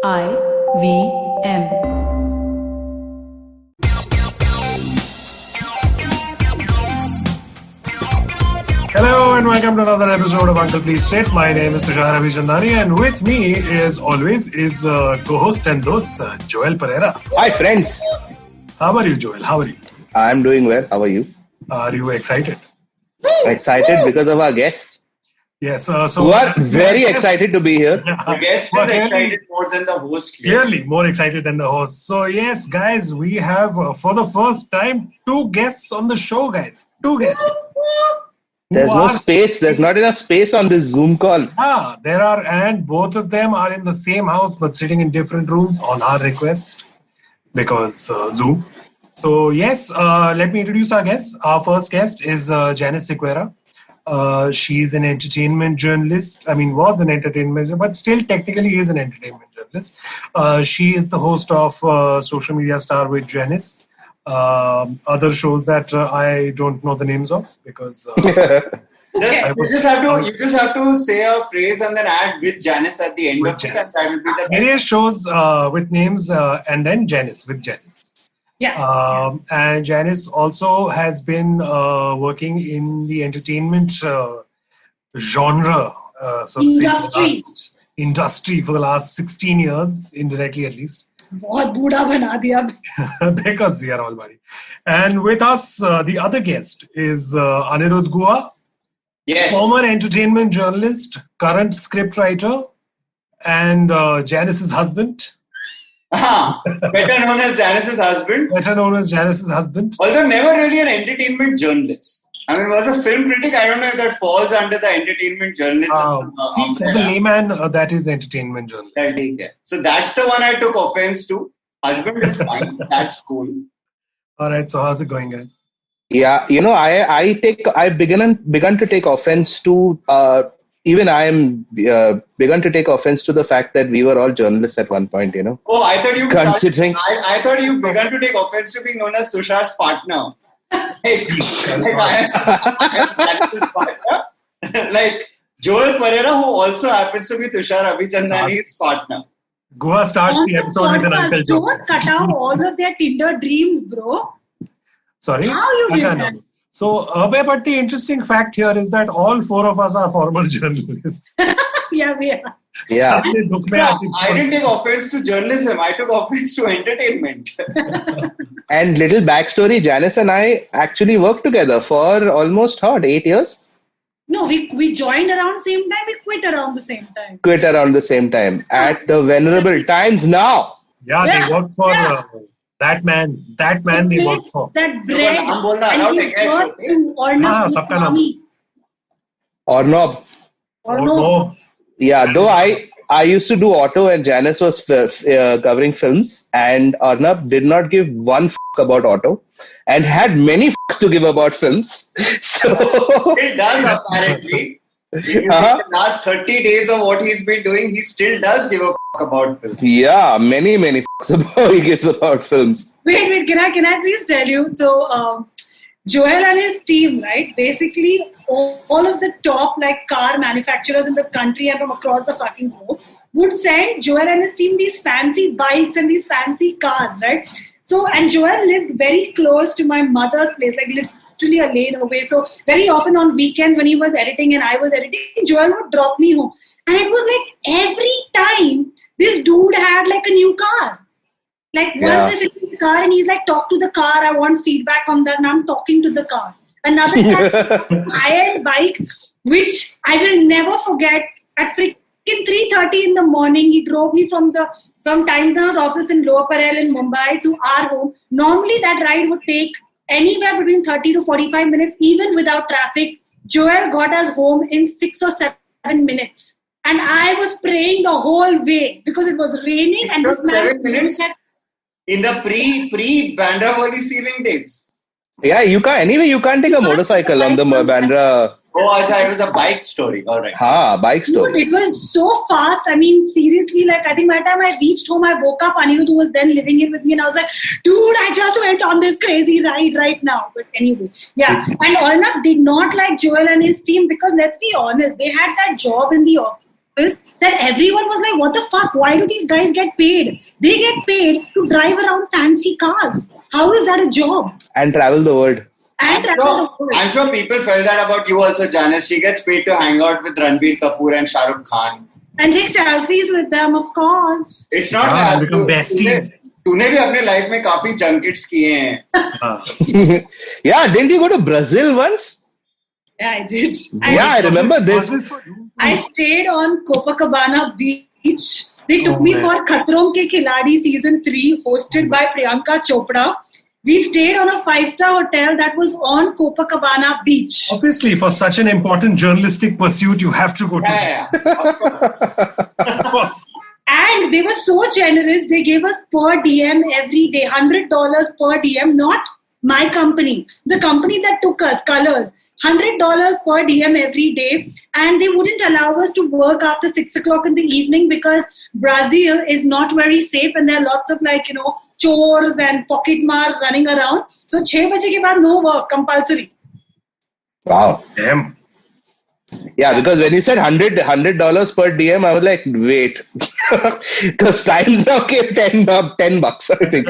IVM. Hello and welcome to another episode of Uncle Please Sit. My name is Tushar Abhichandani and with me is co-host and dost Joel Pereira. Hi friends. How are you, Joel? How are you? I'm doing well. How are you? Are you excited? Excited because of our guests Yes. who are very excited to be here. The guest is excited more than the host. Clearly more excited than the host. So yes, guys, we have for the first time two guests on the show, guys. Two guests. There's no space. There's not enough space on this Zoom call. There are, and both of them are in the same house but sitting in different rooms on our request because Zoom. So yes, let me introduce our guests. Our first guest is Janice Sequeira. She's an entertainment journalist. I mean, was an entertainment journalist, but still technically is an entertainment journalist. She is the host of Social Media Star with Janice. Other shows that I don't know the names of because you just have to say a phrase and then add with Janice at the end of it, and that will be the various shows with names and then Janice with Janice. Yeah. And Janice also has been working in the entertainment genre, so to say, industry for the last 16 years, indirectly at least. बहुत बूढ़ा बना दिया. Because we are all married. And with us, the other guest is Anirudh Gua, Yes. former entertainment journalist, current scriptwriter, and Janice's husband. Better known as Janice's husband. Better known as Janice's husband. Although never really an entertainment journalist. I mean, was a film critic. I don't know if that falls under the entertainment journalism. See, for the layman, that is entertainment journalism. I'll take care. So that's the one I took offense to. Husband is fine. That's cool. All right, so how's it going, guys? Yeah, I begun to take offense to even I am begun to take offense to the fact that we were all journalists at one point. Oh, I thought you Considering- I thought you began to take offense to being known as Tushar's partner. like I am Janice's partner. Like Joel Pereira, who also happens to be Tushar Abhichandani's partner. Gua starts the episode with an uncle joke. Don't cut out all of their Tinder dreams, bro. Sorry? How you did Acha, that? no. So, but the interesting fact here is that all four of us are former journalists. Yeah, we are. Yeah. I didn't take offense to journalism. I took offense to entertainment. And little backstory: Janice and I actually worked together for almost 8 years. No, we joined around the same time. We quit around the same time. Quit around the same time at the venerable Times Now. Yeah, they worked for that man. That man they worked for. That bread. नाम बोलना allowed है क्या इस and he worked हाँ, in सबका नाम. Ornav. Arnab. Or Oh, no. no. Yeah, though I used to do auto and Janice was covering films, and Arnab did not give one about auto and had many to give about films. So Still does apparently. If you take the last 30 days of what he's been doing, he still does give a about film. yeah, many about he gives about films. Wait, can I please tell you? So, Joel and his team, right? Basically, all of the top car manufacturers in the country and from across the fucking globe would send Joel and his team these fancy bikes and these fancy cars, right? So, and Joel lived very close to my mother's place, like literally a lane away. So, very often on weekends when he was editing and I was editing, Joel would drop me home. And it was like every time this dude had like a new car. Like once I sit in the car and he's like, talk to the car, I want feedback on that, and I'm talking to the car. Another high-end bike, which I will never forget, at freaking 3:30 in the morning, he drove me from Times Now's office in Lower Parel in Mumbai to our home. Normally that ride would take anywhere between 30 to 45 minutes, even without traffic. Joel got us home in 6 or 7 minutes. And I was praying the whole way because it was raining. And this 7 minutes? In the pre-Bandra Wali ceiling days. Yeah, you can't take a motorcycle on the Bandra. Oh, Asha, it was a bike story. All right. Bike story. Dude, it was so fast. I mean, seriously, I think by the time I reached home, I woke up. Anirudh, who was then living here with me, and I was like, dude, I just went on this crazy ride right now. But anyway, yeah. And Arnab did not like Joel and his team because, let's be honest, they had that job in the office that everyone was like, what the fuck? Why do these guys get paid? They get paid to drive around fancy cars. How is that a job? And travel the world. I'm sure people felt that about you also, Janice. She gets paid to hang out with Ranbir Kapoor and Shah Rukh Khan. And take selfies with them, of course. It's not that. Become besties. तूने भी अपने life में काफी junkets किए हैं. Yeah, didn't you go to Brazil once? Yeah, I did. I remember this. I stayed on Copacabana Beach. They took me for Khatron Ke Khiladi season 3, hosted by Priyanka Chopra. We stayed on a 5-star hotel that was on Copacabana Beach. Obviously, for such an important journalistic pursuit, you have to go to Of course. And they were so generous. They gave us per DM every day, $100 per DM, not my company. The company that took us, Colors, $100 per DM every day. And they wouldn't allow us to work after 6 o'clock in the evening because Brazil is not very safe and there are lots of chores and pocket mars running around. So 6 baje ke baad no work, compulsory. Wow. Damn. Yeah, because when you said $100 per DM, I was like, wait. Because Times now gave $10, I think.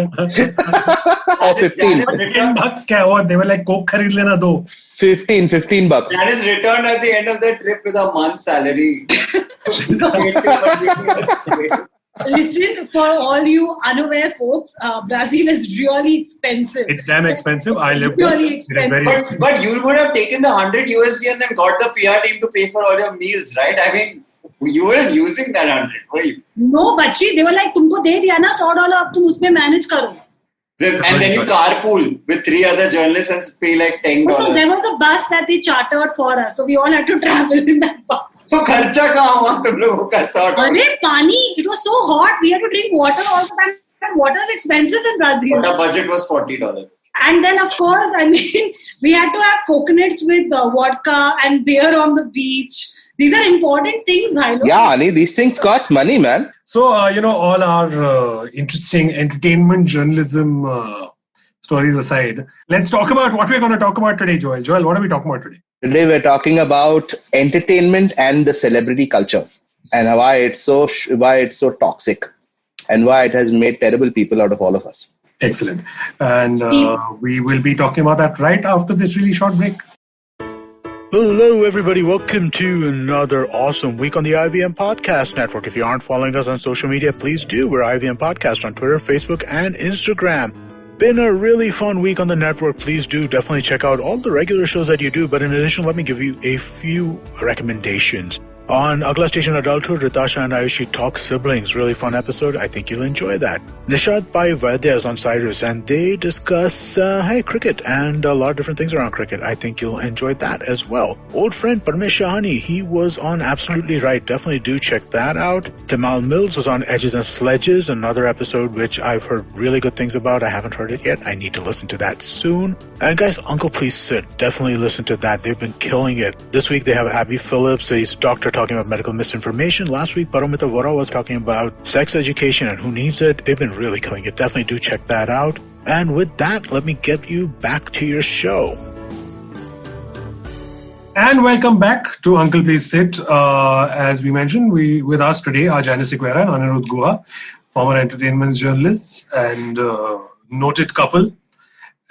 Or 15. $10 they were like, Coke kharid lena do. $15. That is returned at the end of the trip with a month's salary. Listen, for all you unaware folks, Brazil is really expensive. It's damn expensive. I lived really there. expensive. It is very expensive. But you would have taken the 100 USD and then got the PR team to pay for all your meals, right? I mean, you weren't using that 100, were you? No, bachi. They were like, तुमको दे दिया ना $100, अब तुम उसमें manage करो. And then you carpool with 3 other journalists and pay like $10. No, there was a bus that they chartered for us, so we all had to travel in that bus. So खर्चा कहाँ हुआ तुम लोगों का sort of? अरे पानी, it was so hot. We had to drink water all the time. And water is expensive in Brazil. But our budget was $40. And then, of course, I mean, we had to have coconuts with vodka and beer on the beach. These are important things, bhai. Yeah, Ani, these things cost money, man. So, all our interesting entertainment journalism stories aside, let's talk about what we're going to talk about today, Joel. Joel, what are we talking about today? Today we're talking about entertainment and the celebrity culture and why it's so toxic and why it has made terrible people out of all of us. Excellent. And we will be talking about that right after this really short break. Hello, everybody. Welcome to another awesome week on the IVM Podcast Network. If you aren't following us on social media, please do. We're IVM Podcast on Twitter, Facebook, and Instagram. Been a really fun week on the network. Please do definitely check out all the regular shows that you do. But in addition, let me give you a few recommendations. On Agla Station Adulthood, Ritasha and Ayushi talk siblings. Really fun episode. I think you'll enjoy that. Nishad Pai Vaidya is on Cyrus and they discuss cricket and a lot of different things around cricket. I think you'll enjoy that as well. Old friend Parmesh Shahani, he was on Absolutely Right. Definitely do check that out. Tamal Mills was on Edges and Sledges, another episode which I've heard really good things about. I haven't heard it yet. I need to listen to that soon. And guys, Uncle Please Sit. Definitely listen to that. They've been killing it. This week they have Abby Phillips. He's a doctor talking about medical misinformation. Last week, Paramita Vora was talking about sex education and who needs it. They've been really killing it. Definitely do check that out. And with that, let me get you back to your show. And welcome back to Uncle Please Sit. As we mentioned, with us today are Janice Sequeira and Anirudh Guha, former entertainment journalists and noted couple.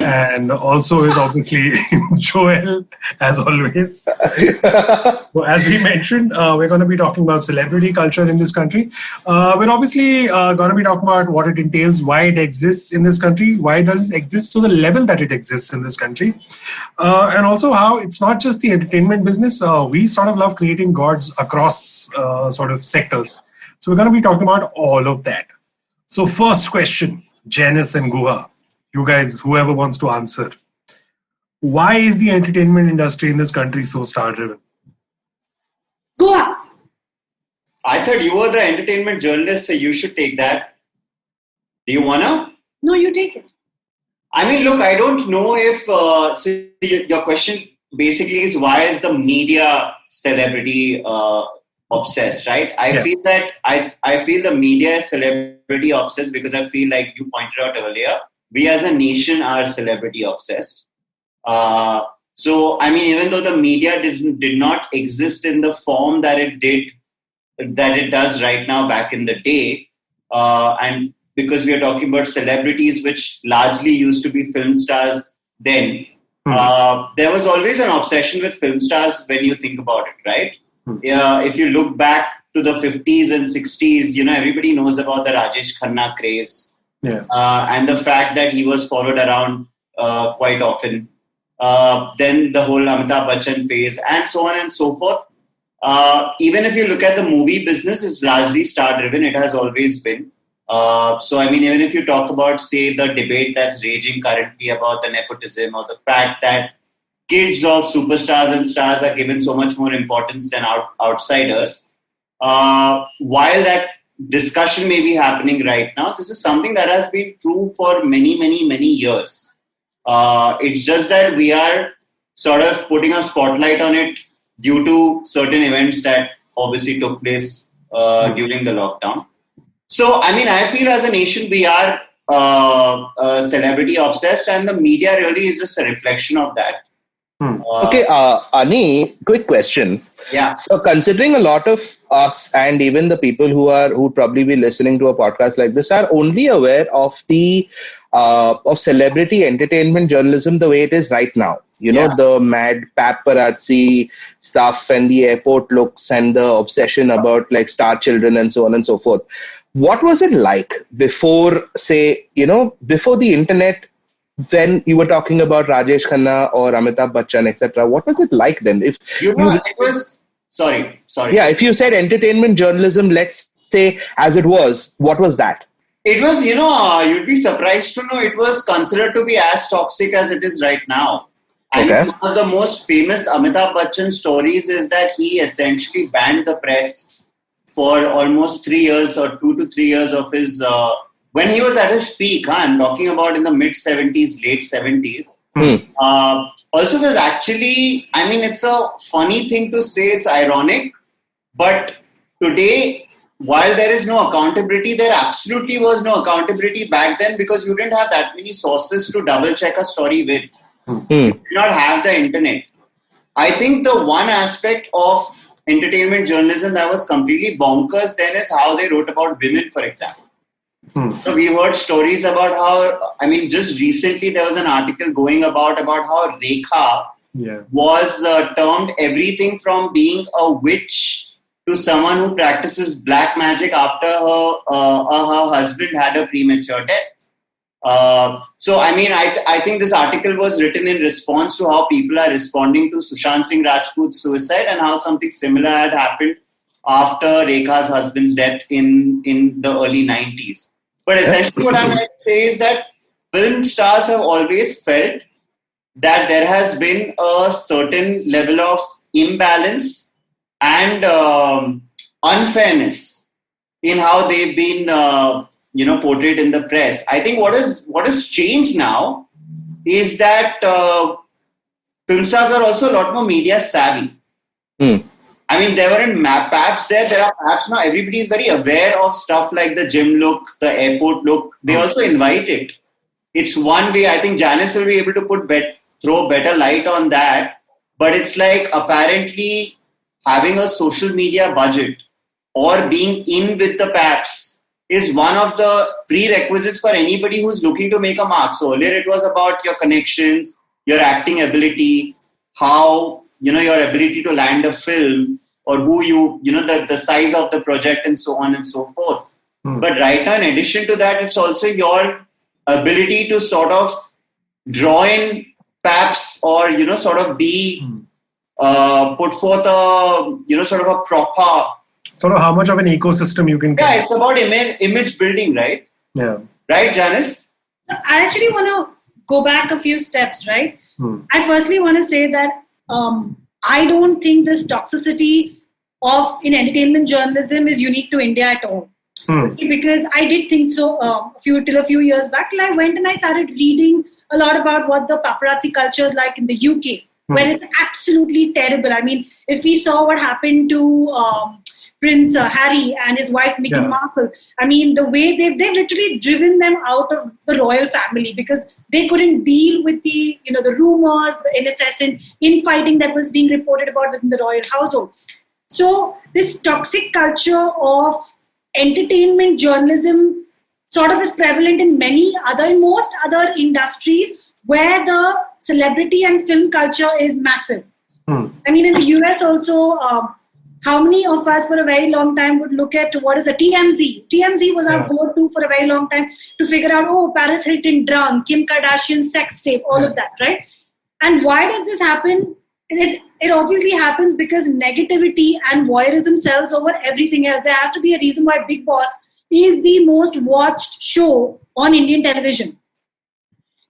And also is obviously Joel, as always. So as we mentioned, we're going to be talking about celebrity culture in this country. We're obviously going to be talking about what it entails, why it exists in this country, why does it exist to the level that it exists in this country, and also how it's not just the entertainment business. We sort of love creating gods across sort of sectors. So we're going to be talking about all of that. So first question, Janice and Guha. You guys, whoever wants to answer. Why is the entertainment industry in this country so star-driven? Go on. I thought you were the entertainment journalist, so you should take that. Do you wanna? No, you take it. I mean, look, I don't know if so your question basically is why is the media celebrity obsessed, right? I feel that I feel the media is celebrity obsessed because I feel like you pointed out earlier, we as a nation are celebrity obsessed. So, I mean, even though the media did not exist in the form that it did that it does right now back in the day. And because we are talking about celebrities which largely used to be film stars then, there was always an obsession with film stars when you think about it, right? If you look back to the 50s and 60s, everybody knows about the Rajesh Khanna craze. Yeah. And the fact that he was followed around quite often. Then the whole Amitabh Bachchan phase and so on and so forth. Even if you look at the movie business, it's largely star-driven. It has always been. So, I mean, even if you talk about, say, the debate that's raging currently about the nepotism or the fact that kids of superstars and stars are given so much more importance than outsiders, while that discussion may be happening right now, this is something that has been true for many, many, many years. It's just that we are sort of putting a spotlight on it due to certain events that obviously took place during the lockdown. So, I mean, I feel as a nation, we are celebrity obsessed, and the media really is just a reflection of that. Okay, Ani, quick question. Yeah. So, considering a lot of us and even the people who probably be listening to a podcast like this are only aware of the of celebrity entertainment journalism the way it is right now. You know, the mad paparazzi stuff and the airport looks and the obsession about like star children and so on and so forth. What was it like before, say, before the internet, when you were talking about Rajesh Khanna or Amitabh Bachchan, etc.? What was it like then? If it was, sorry. Yeah, if you said entertainment journalism, let's say as it was, what was that? It was, you'd be surprised to know it was considered to be as toxic as it is right now. And one of the most famous Amitabh Bachchan stories is that he essentially banned the press for almost 3 years or 2 to 3 years of his, when he was at his peak. I'm talking about in the mid 70s, late 70s. Also, there's actually, I mean, it's a funny thing to say, it's ironic, but today, while there is no accountability, there absolutely was no accountability back then because you didn't have that many sources to double check a story with. You did not have the internet. I think the one aspect of entertainment journalism that was completely bonkers then is how they wrote about women, for example. So we heard stories about how, I mean, just recently there was an article going about how Rekha was termed everything from being a witch to someone who practices black magic after her husband had a premature death. So, I mean, I think this article was written in response to how people are responding to Sushant Singh Rajput's suicide and how something similar had happened after Rekha's husband's death in the early 90s. But essentially what I'm trying to say is that film stars have always felt that there has been a certain level of imbalance and unfairness in how they've been portrayed in the press. I think what has changed now is that film stars are also a lot more media savvy. I mean, there weren't apps there. There are apps now. Everybody is very aware of stuff like the gym look, the airport look. They also invite it. It's one way. I think Janice will be able to throw better light on that. But it's like apparently having a social media budget or being in with the paps is one of the prerequisites for anybody who's looking to make a mark. So earlier it was about your connections, your acting ability, how, your ability to land a film or who the size of the project and so on and so forth. But right now, in addition to that, it's also your ability to sort of draw in paps or, sort of be, put forth a, sort of a proper... Sort of how much of an ecosystem you can create. Yeah, it's about image building, right? Yeah. Right, Janice? I actually want to go back a few steps, right? I firstly want to say that I don't think this toxicity in entertainment journalism is unique to India at all. Because I did think so till a few years back. I went and I started reading a lot about what the paparazzi culture is like in the UK, where it's absolutely terrible. I mean, if we saw what happened to Prince Harry and his wife Meghan Markle, I mean, the way they've literally driven them out of the royal family because they couldn't deal with the the rumors, the incessant infighting that was being reported about within the royal household. So this toxic culture of entertainment journalism sort of is prevalent in most other industries where the celebrity and film culture is massive. I mean, in the US also, how many of us for a very long time would look at what is a TMZ? TMZ was our go-to for a very long time to figure out, oh, Paris Hilton drunk, Kim Kardashian sex tape, all of that, right? And why does this happen? It obviously happens because negativity and voyeurism sells over everything else. There has to be a reason why Bigg Boss is the most watched show on Indian television.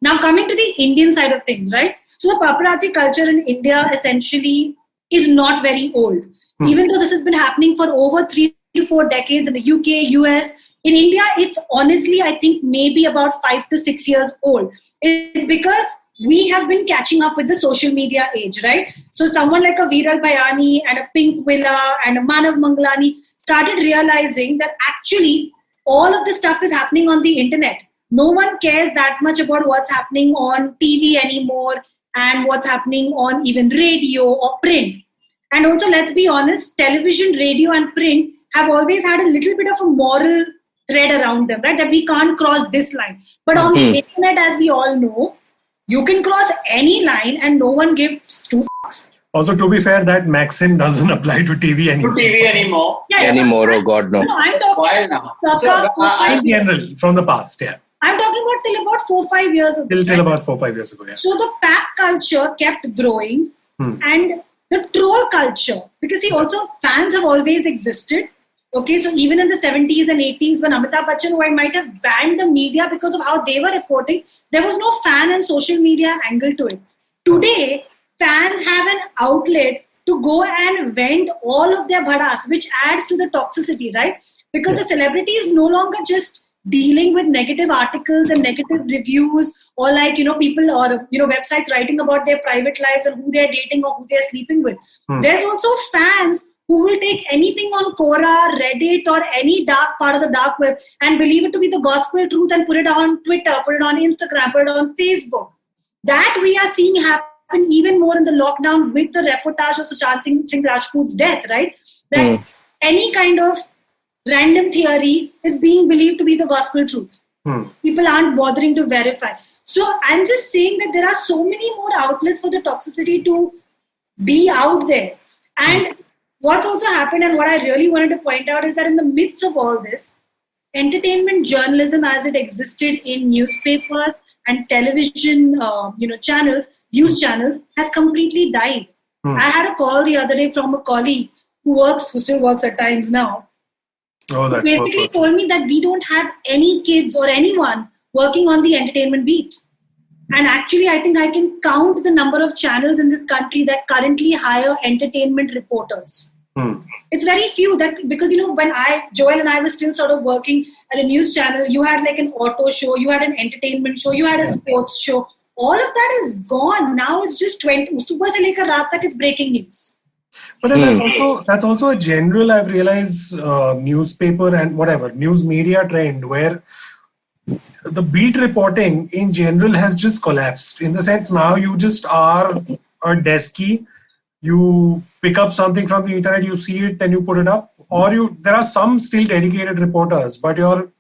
Now coming to the Indian side of things, right? So the paparazzi culture in India essentially is not very old. Even though this has been happening for over 3 to 4 decades in the UK, US, in India, it's honestly, I think, maybe about 5 to 6 years old. It's because we have been catching up with the social media age, right? So someone like a Viral Bhayani and a Pink Villa and a Manav Mangalani started realizing that actually all of this stuff is happening on the internet. No one cares that much about what's happening on TV anymore and what's happening on even radio or print. And also, let's be honest, television, radio and print have always had a little bit of a moral thread around them, right? That we can't cross this line. But on the internet, as we all know, you can cross any line and no one gives two fucks. Also, to be fair, that maxim doesn't apply to TV anymore. Oh God, no. No, I'm talking While now. In general, from the past, yeah. I'm talking about till about 4-5 years ago. Till about 4-5 years ago, yeah. So the pack culture kept growing and the troll culture, because see, also fans have always existed. Okay, so even in the 70s and 80s, when Amitabh Bachchan, who I might have banned the media because of how they were reporting, there was no fan and social media angle to it. Today, fans have an outlet to go and vent all of their bhadas, which adds to the toxicity, right? Because the celebrity is no longer just dealing with negative articles and negative reviews or people or websites writing about their private lives and who they're dating or who they're sleeping with. There's also fans who will take anything on Quora, Reddit or any dark part of the dark web and believe it to be the gospel truth and put it on Twitter, put it on Instagram, put it on Facebook. That we are seeing happen even more in the lockdown with the reportage of Sushant Singh Rajput's death, right? That any kind of random theory is being believed to be the gospel truth. People aren't bothering to verify. So I'm just saying that there are so many more outlets for the toxicity to be out there. And what's also happened and what I really wanted to point out is that in the midst of all this, entertainment journalism as it existed in newspapers and television channels, news channels, has completely died. I had a call the other day from a colleague who still works at Times now, who basically told me that we don't have any kids or anyone working on the entertainment beat. And actually, I think I can count the number of channels in this country that currently hire entertainment reporters. It's very few because when Joel and I were still sort of working at a news channel, you had like an auto show, you had an entertainment show, you had a sports show. All of that is gone. Now it's just 20. Subah se lekar raat tak it's breaking news. But then that's also a general, I've realized, newspaper and whatever, news media trend where the beat reporting in general has just collapsed. In the sense now you just are a deskie, you pick up something from the internet, you see it, then you put it up. Or there are some still dedicated reporters, but your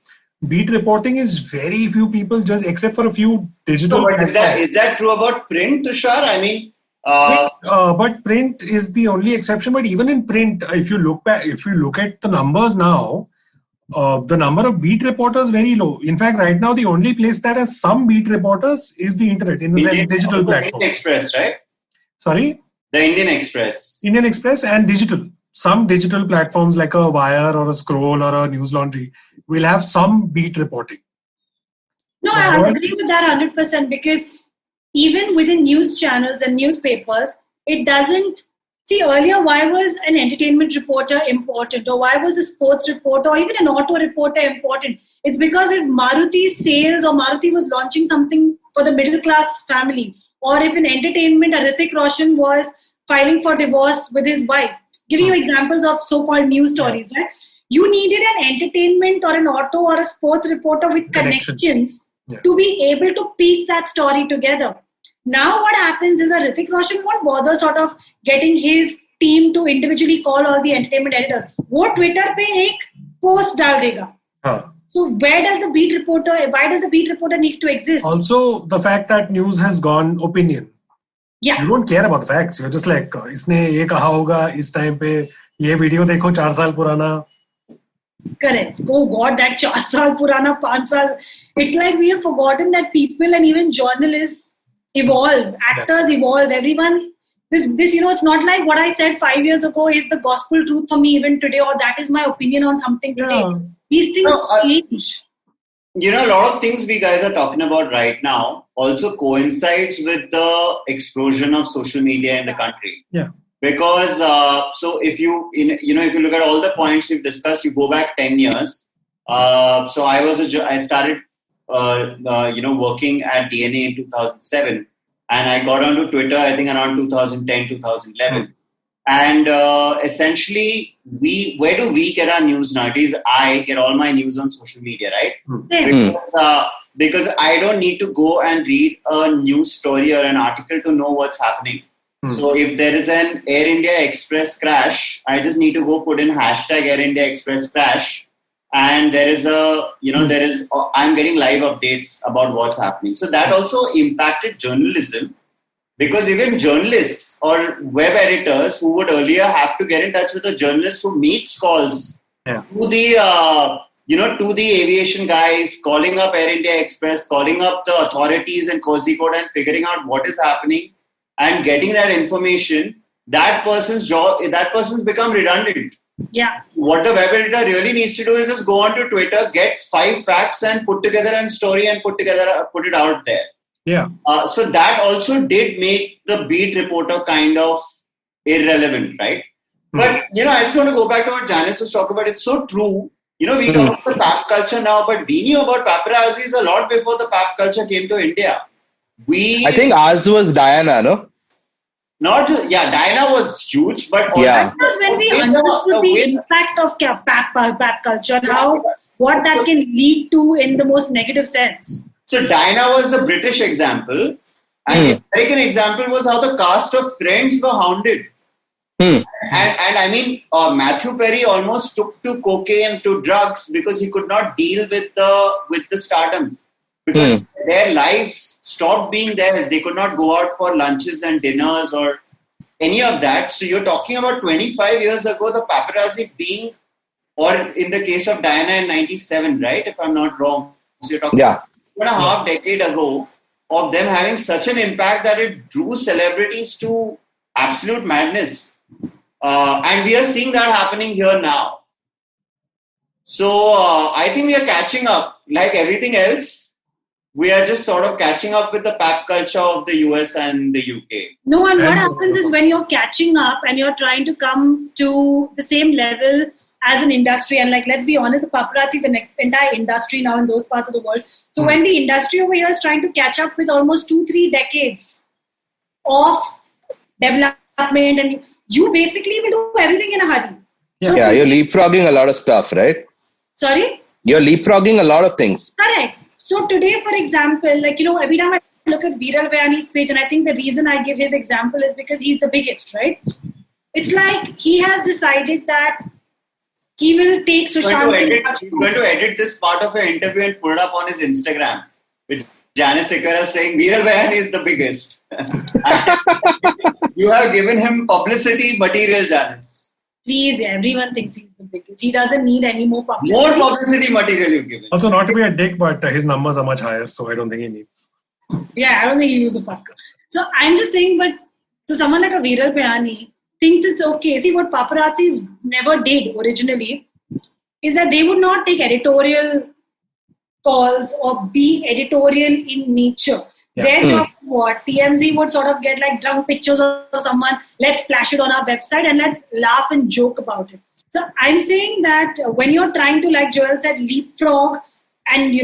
beat reporting is very few people, just except for a few digital. But is that true about print, Tushar? I mean, but print is the only exception. But even in print, if you look at the numbers now, the number of beat reporters very low. In fact, right now the only place that has some beat reporters is the internet, in the sense digital platform. Indian Express, right? Sorry? The Indian Express. Indian Express and digital. Some digital platforms like a Wire or a Scroll or a News Laundry will have some beat reporting. No, I agree with that 100% because even within news channels and newspapers, it doesn't... See, earlier, why was an entertainment reporter important, or why was a sports reporter, or even an auto reporter important? It's because if Maruti sales or Maruti was launching something for the middle class family, or if in entertainment, Hrithik Roshan was filing for divorce with his wife, giving you examples of so-called news stories, right? You needed an entertainment or an auto or a sports reporter with connections to be able to piece that story together. Now what happens is a Hrithik Roshan won't bother sort of getting his team to individually call all the entertainment editors. वो Twitter पे एक post डाल देगा. So why does the beat reporter need to exist? Also, the fact that news has gone opinion. Yeah. You don't care about the facts. You're just like, इसने ये कहा होगा इस time पे, ये video देखो 4 साल पुराना. Correct. Oh God, that 4 साल पुराना, 5 साल. It's like we have forgotten that people and even journalists evolve, actors evolve, everyone. This, you know, it's not like what I said 5 years ago is the gospel truth for me even today, or that is my opinion on something today. Yeah. These things change. You know, a lot of things we guys are talking about right now also coincides with the explosion of social media in the country. Yeah. Because so if you look at all the points we've discussed, you go back 10 years. So I started working at DNA in 2007, and I got onto Twitter I think around 2010, 2011. And essentially, where do we get our news nowadays? I get all my news on social media, right? Because I don't need to go and read a news story or an article to know what's happening. So if there is an Air India Express crash, I just need to go put in hashtag Air India Express crash, and I'm getting live updates about what's happening. So that also impacted journalism, because even journalists or web editors who would earlier have to get in touch with a journalist who makes calls to the to the aviation guys, calling up Air India Express, calling up the authorities in Kozhikode and figuring out what is happening and getting that information, that person's become redundant. Yeah. What the web editor really needs to do is just go onto Twitter, get 5 facts and put together a story and put it out there. Yeah. So that also did make the beat reporter kind of irrelevant, right? But, I just want to go back to what Janice was talking about. It's so true. We talk about the pap culture now, but we knew about paparazzis a lot before the pap culture came to India. I think ours was Diana, no? Diana was huge, but that was when we understood the impact of pap culture and what that can lead to in the most negative sense. So Diana was the British example, and the American example was how the cast of Friends were hounded. And I mean, Matthew Perry almost took to cocaine, to drugs, because he could not deal with the stardom. Because their lives stopped being theirs. They could not go out for lunches and dinners or any of that. So you're talking about 25 years ago, the paparazzi being, or in the case of Diana in 97, right? If I'm not wrong. So you're talking 2.5 decade ago of them having such an impact that it drew celebrities to absolute madness. And we are seeing that happening here now. So I think we are catching up. Like everything else, we are just sort of catching up with the pap culture of the US and the UK. No, and what happens is when you're catching up and you're trying to come to the same level as an industry, and like, let's be honest, the paparazzi is an entire industry now in those parts of the world. So when the industry over here is trying to catch up with almost 2-3 decades of development, and you basically will do everything in a hurry. So you're leapfrogging a lot of stuff, right? Sorry? You're leapfrogging a lot of things. Correct. So today, for example, like, every time I look at Viral Bayani's page, and I think the reason I give his example is because he's the biggest, right? It's like he has decided that he will take Sushant Singh. He's going to edit this part of an interview and put it up on his Instagram with Janice Ikara saying Viral Bayani is the biggest. You have given him publicity material, Janice. Please, everyone thinks he's the biggest. He doesn't need any more publicity. More publicity material you've given. Also, not to be a dick, but his numbers are much higher, so I don't think he needs. Yeah, I don't think he was a fucker. So I'm just saying, so someone like a Viral Bayani thinks it's okay. See, what paparazzis never did originally is that they would not take editorial calls or be editorial in nature. Their job is what? TMZ would sort of get like drunk pictures of someone, let's flash it on our website and let's laugh and joke about it. So I'm saying that when you're trying to, like Joel said, leapfrog and,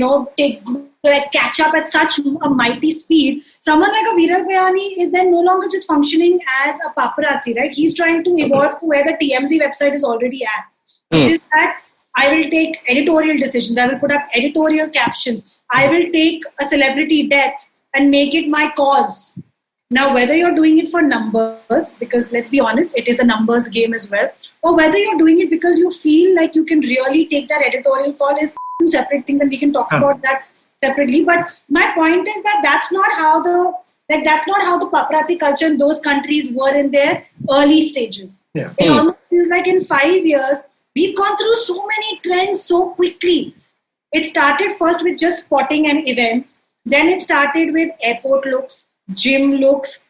catch up at such a mighty speed, someone like a Viral Bayani is then no longer just functioning as a paparazzi, right? He's trying to evolve to where the TMZ website is already at, which is that I will take editorial decisions. I will put up editorial captions. I will take a celebrity death and make it my cause. Now, whether you're doing it for numbers, because let's be honest, it is a numbers game as well, or whether you're doing it because you feel like you can really take that editorial call, is two separate things, and we can talk about that separately. But my point is that that's not how the paparazzi culture in those countries were in their early stages. Yeah. It almost feels like in 5 years, we've gone through so many trends so quickly. It started first with just spotting and events. Then it started with airport looks, gym looks.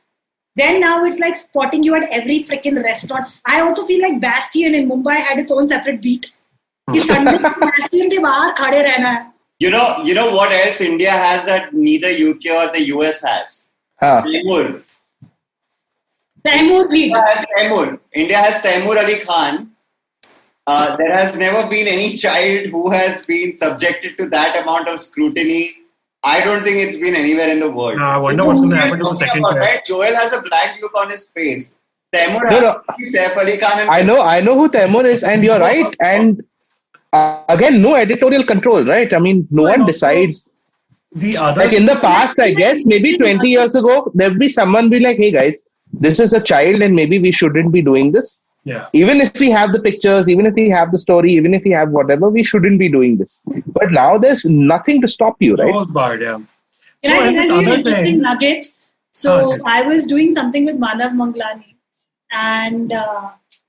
Then now it's like spotting you at every freaking restaurant. I also feel like Bastion in Mumbai had its own separate beat. Sunday Bastion ke bahar khade rehna hai. You know what else India has that neither UK or the US has? Taimur. Taimur beat. India has Taimur Ali Khan. There has never been any child who has been subjected to that amount of scrutiny. I don't think it's been anywhere in the world. I wonder what's going to happen to the second child. Right? Joel has a blank look on his face. Taimur has Saif Ali Khan. And I know who Taimur is, and you're right. And again, no editorial control, right? I mean, no one decides. The other, like in the past, I guess, maybe 20 years ago, there'd be someone be like, hey guys, this is a child and maybe we shouldn't be doing this. Yeah. Even if we have the pictures, even if we have the story, even if we have whatever, we shouldn't be doing this. But now there's nothing to stop you, right? Oh, bad, yeah. Can I tell you an interesting nugget? So okay. I was doing something with Manav Manglani, and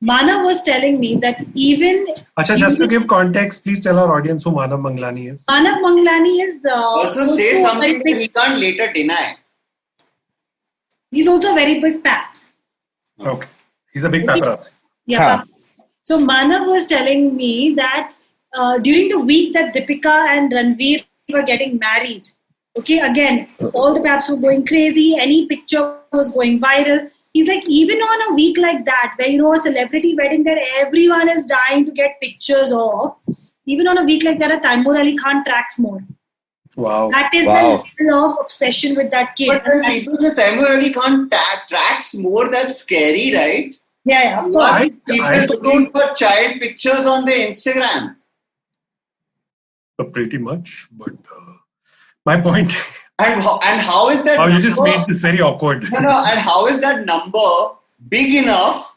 Manav was telling me that even... Acha, just to give context, please tell our audience who Manav Manglani is. Manav Manglani is the... Also say something that he can't later deny. He's also a very big pap. Okay. He's a big paparazzi. Yeah. So Manav was telling me that during the week that Deepika and Ranveer were getting married, okay, again, all the paps were going crazy, any picture was going viral. He's like, even on a week like that, where, a celebrity wedding that everyone is dying to get pictures of, even on a week like that, a Taimur Ali Khan tracks more. Wow. That is the level of obsession with that kid. But when people say Taimur Ali Khan tracks more, that's scary, right? Yeah, of course. People looking for child pictures on their Instagram. Pretty much, but my point. And how is that? Oh, you just made this very awkward. No. And how is that number big enough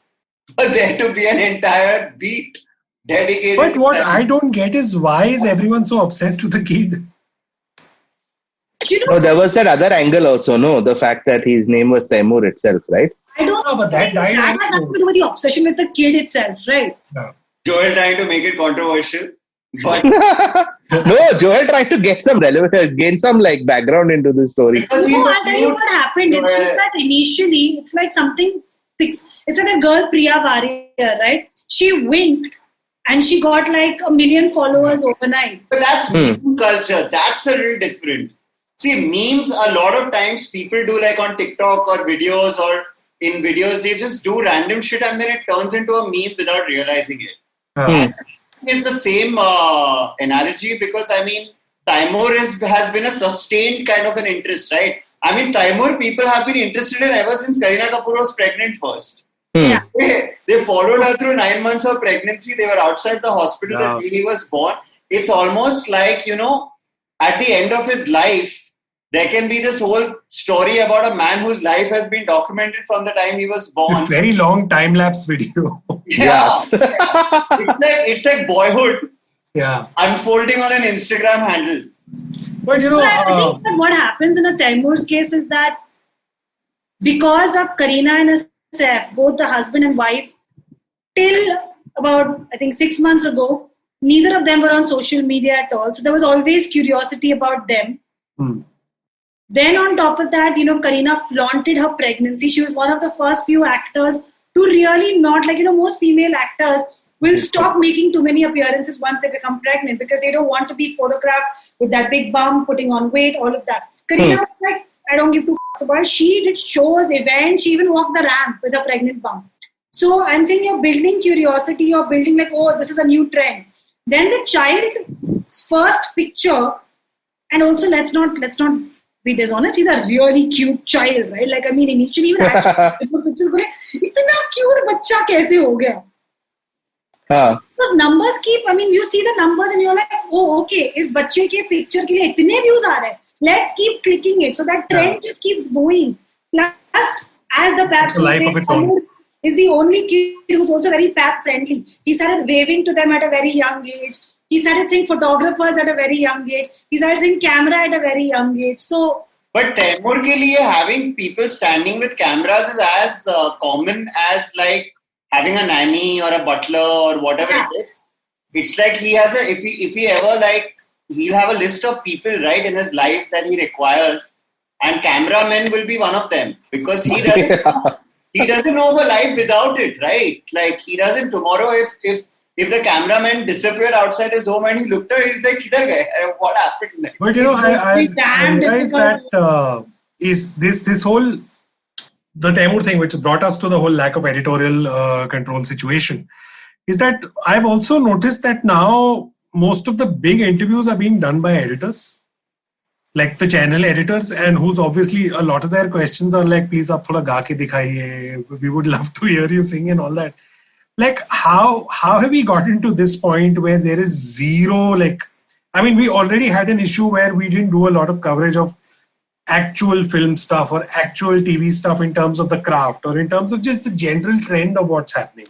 for there to be an entire beat dedicated? But what I don't get is why is everyone so obsessed with the kid? No, there was that other angle also. No, the fact that his name was Taimur itself, right? I don't know, but that died. That has nothing to do with the obsession with the kid itself, right? No. Joel trying to make it controversial. But no, Joel tried to get some gain some background into this story. I'll tell you what happened. It's just that initially, it's like something fixed. It's like a girl, Priya Varia, right? She winked and she got 1 million followers overnight. But that's meme culture. That's a little different. See, memes, a lot of times people do on TikTok or videos or in videos, they just do random shit and then it turns into a meme without realizing it. It's the same analogy because, Taimur has been a sustained kind of an interest, right? Taimur people have been interested in ever since Kareena Kapoor was pregnant first. Yeah. They followed her through 9 months of pregnancy. They were outside the hospital the day he was born. It's almost like, at the end of his life, there can be this whole story about a man whose life has been documented from the time he was born. A very long time-lapse video. Yes. It's like Boyhood. Yeah. Unfolding on an Instagram handle. But I think that what happens in a Taimur's case is that because of Kareena and Saif, both the husband and wife, till about, 6 months ago, neither of them were on social media at all. So there was always curiosity about them. Then on top of that, Kareena flaunted her pregnancy. She was one of the first few actors to really not, most female actors will stop making too many appearances once they become pregnant because they don't want to be photographed with that big bum, putting on weight, all of that. Kareena was like, I don't give two f***s about it. She did shows, events, she even walked the ramp with a pregnant bum. So I'm saying you're building curiosity, you're building this is a new trend. Then the child's first picture, and also let's not be dishonest, he's a really cute child, right? Initially even pictures go, itna cute bachcha kaise ho gaya? Because numbers keep, you see the numbers and you're like, oh, okay, is bachche ke picture ke liye itne views aa rahe. Let's keep clicking it. So that trend just keeps going. Plus, as the It's a life of its own. Tamur is the only kid who's also very pap friendly. He started waving to them at a very young age. He started seeing photographers at a very young age. He started seeing camera at a very young age. So, But Taimur ke liye having people standing with cameras is as common as like having a nanny or a butler or whatever Yeah. it is. It's like he has if he ever like he'll have a list of people right in his life that he requires, and cameramen will be one of them because he doesn't know the life without it, right? Like he doesn't tomorrow if the cameraman disappeared outside his home and he looked at it, he's like, "Kidhar gaye? What happened?" But you know, I damn realize difficult. that is this whole the Taimur thing, which brought us to the whole lack of editorial control situation, is that I've also noticed that now most of the big interviews are being done by editors, like the channel editors, and who's obviously a lot of their questions are like, please aap thoda ga ke dikhaiye, we would love to hear you sing and all that. Like how have we gotten to this point where there is zero, like, I mean, we already had an issue where we didn't do a lot of coverage of actual film stuff or actual TV stuff in terms of the craft or in terms of just the general trend of what's happening.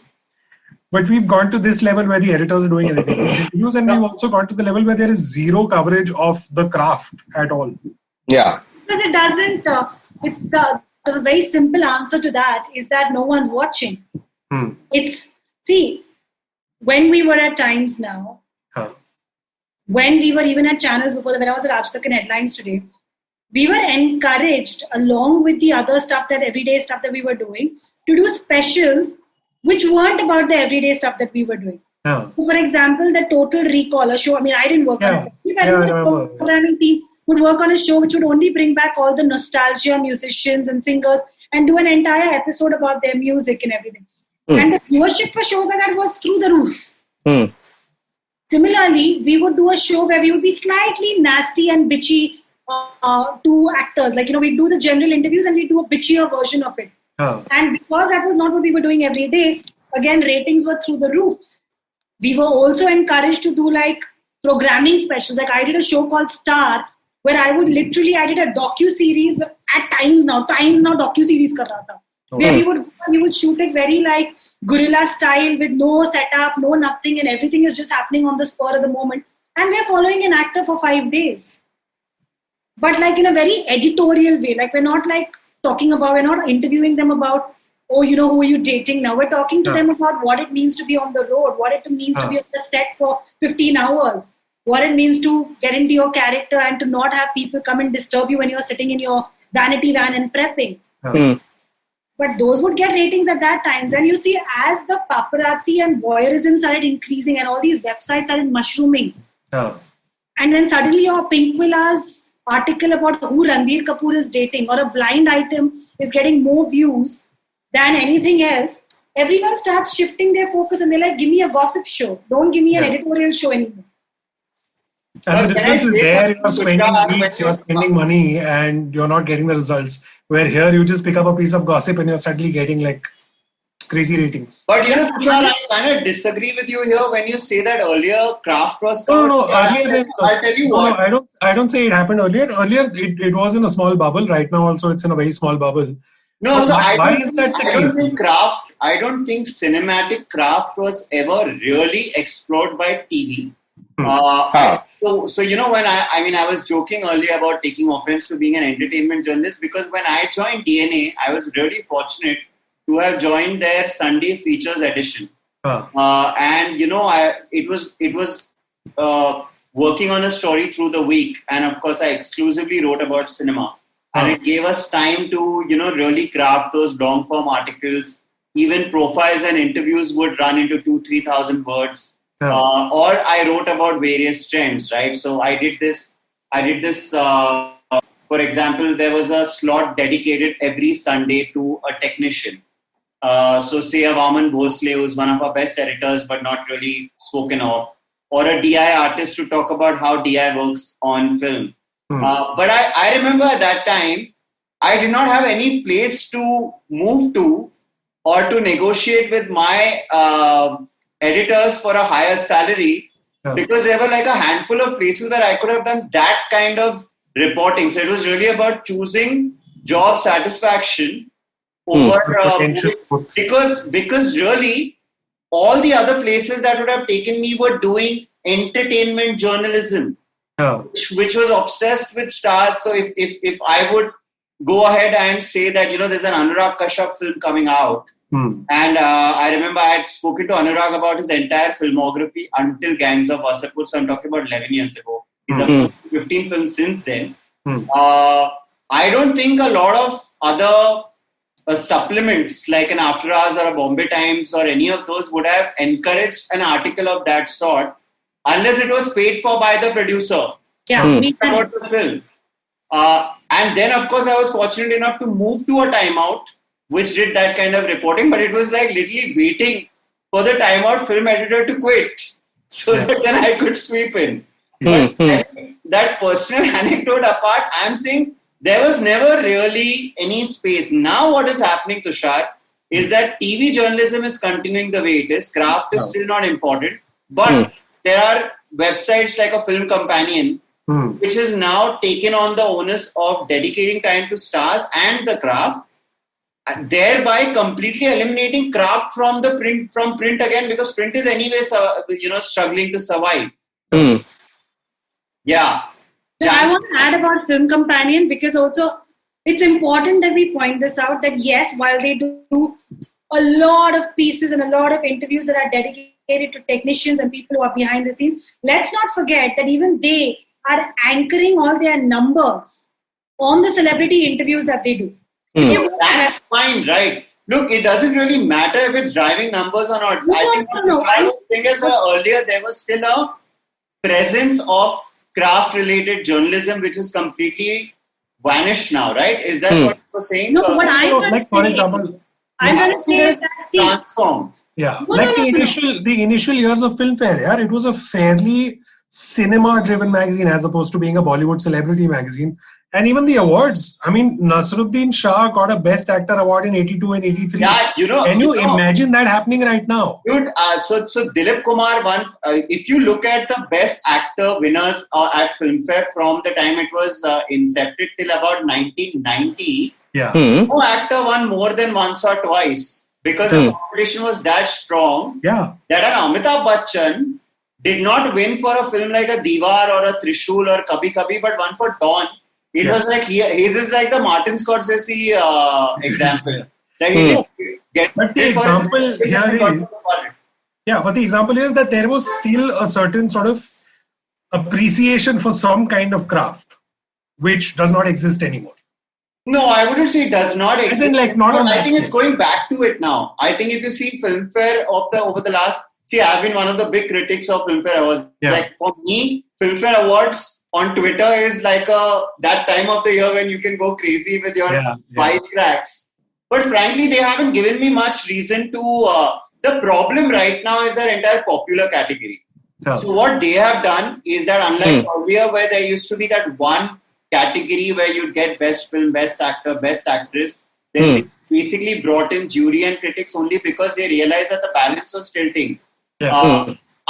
But we've gone to this level where the editors are doing interviews, and we've also gone to the level where there is zero coverage of the craft at all. Yeah. because it doesn't, it's the very simple answer to that is that no one's watching. It's, see, when we were at Times now, Huh. when we were even at channels before, when I was at Aaj Tak and Headlines Today, we were encouraged, along with the other stuff, that everyday stuff that we were doing, to do specials which weren't about the everyday stuff that we were doing. Yeah. So, for example, the Total Recall, a show, I mean, I didn't work Yeah. on it. Yeah, I The remember. programming team would work on a show which would only bring back all the nostalgia musicians and singers and do an entire episode about their music and everything. And the viewership for shows like that was through the roof. Similarly, we would do a show where we would be slightly nasty and bitchy to actors. Like, we'd do the general interviews and we'd do a bitchier version of it. Huh. And because that was not what we were doing every day, again, ratings were through the roof. We were also encouraged to do like programming specials. Like I did a show called Star, where I did a docu-series at Times Now docu-series kar raha tha. Where we would shoot it very like guerrilla style with no setup, no nothing, and everything is just happening on the spur of the moment. And we're following an actor for 5 days. But like in a very editorial way. Like we're not interviewing them about, oh, who are you dating now? We're talking to them about what it means to be on the road, what it means to be on the set for 15 hours, what it means to get into your character and to not have people come and disturb you when you're sitting in your vanity van and prepping. But those would get ratings at that time. And you see, as the paparazzi and voyeurism started increasing and all these websites started mushrooming, and then suddenly your Pinkvilla's article about who Ranbir Kapoor is dating or a blind item is getting more views than anything else, everyone starts shifting their focus and they're like, give me a gossip show. Don't give me an editorial show anymore. And the difference is there, you're spending weeks, you're spending money, and you're not getting the results. Where here, you just pick up a piece of gossip and you're suddenly getting like crazy ratings. But Tushar, I kind of disagree with you here when you say that earlier craft was covered. No, earlier. I'll tell you what. I don't say it happened earlier. Earlier, it was in a small bubble. Right now, also, it's in a very small bubble. No, so why is that the case? I don't think cinematic craft was ever really explored by TV. So when I was joking earlier about taking offense to being an entertainment journalist, because when I joined DNA, I was really fortunate to have joined their Sunday Features edition. And it was working on a story through the week, and of course I exclusively wrote about cinema. And it gave us time to, really craft those long form articles. Even profiles and interviews would run into 2,000-3,000 words. Or I wrote about various trends, right? So I did this. For example, there was a slot dedicated every Sunday to a technician. So say a Vaman Bhosle, who's one of our best editors, but not really spoken of. Or a DI artist to talk about how DI works on film. But I remember at that time, I did not have any place to move to or to negotiate with my editors for a higher salary, because there were like a handful of places where I could have done that kind of reporting. So it was really about choosing job satisfaction over Potential. because really all the other places that would have taken me were doing entertainment journalism, Yeah. which was obsessed with stars. So if I would go ahead and say that, there's an Anurag Kashyap film coming out, and I remember I had spoken to Anurag about his entire filmography until Gangs of Wasseypur, so I'm talking about 11 years ago. He's up to 15 films since then. I don't think a lot of other supplements like an After Hours or a Bombay Times or any of those would have encouraged an article of that sort unless it was paid for by the producer. Yeah, About the film. And then, of course, I was fortunate enough to move to a Time Out, which did that kind of reporting, but it was like literally waiting for the Time Out film editor to quit so that then I could sweep in. But that personal anecdote apart, I'm saying there was never really any space. Now what is happening, Tushar, is that TV journalism is continuing the way it is. Craft is still not important. But there are websites like a Film Companion, which has now taken on the onus of dedicating time to stars and the craft, thereby completely eliminating craft from print again, because print is anyway struggling to survive. Yeah. So I want to add about Film Companion, because also it's important that we point this out, that yes, while they do a lot of pieces and a lot of interviews that are dedicated to technicians and people who are behind the scenes, let's not forget that even they are anchoring all their numbers on the celebrity interviews that they do. That's fine, right? Look, it doesn't really matter if it's driving numbers or not. I think the thing is, earlier there was still a presence of craft-related journalism which is completely vanished now, right? Is that what you were saying? No, what for example, I'm going to say is that, transformed. Yeah, the initial years of Filmfare, yeah, it was a fairly cinema-driven magazine as opposed to being a Bollywood celebrity magazine. And even the awards, I mean, Naseeruddin Shah got a Best Actor award in 82 and 83. Yeah, Can you imagine that happening right now? Dude, so Dilip Kumar won. If you look at the Best Actor winners at Filmfare from the time it was incepted till about 1990, no actor won more than once or twice, because the competition was that strong that an Amitabh Bachchan did not win for a film like a Diwar or a Trishul or Kabhi Kabhi, but won for Dawn. It was like his is like the Martin Scorsese example. That he didn't get but the example here is, but the example is that there was still a certain sort of appreciation for some kind of craft, which does not exist anymore. No, I wouldn't say it does not exist. I think it's going back to it now. I think if you see Filmfare over the last, I've been one of the big critics of Filmfare Awards. Like for me, Filmfare Awards on Twitter is like that time of the year when you can go crazy with your wisecracks. But frankly, they haven't given me much reason to. The problem right now is their entire popular category. So what they have done is that, unlike earlier where there used to be that one category where you'd get best film, best actor, best actress, they basically brought in jury and critics only because they realized that the balance was tilting.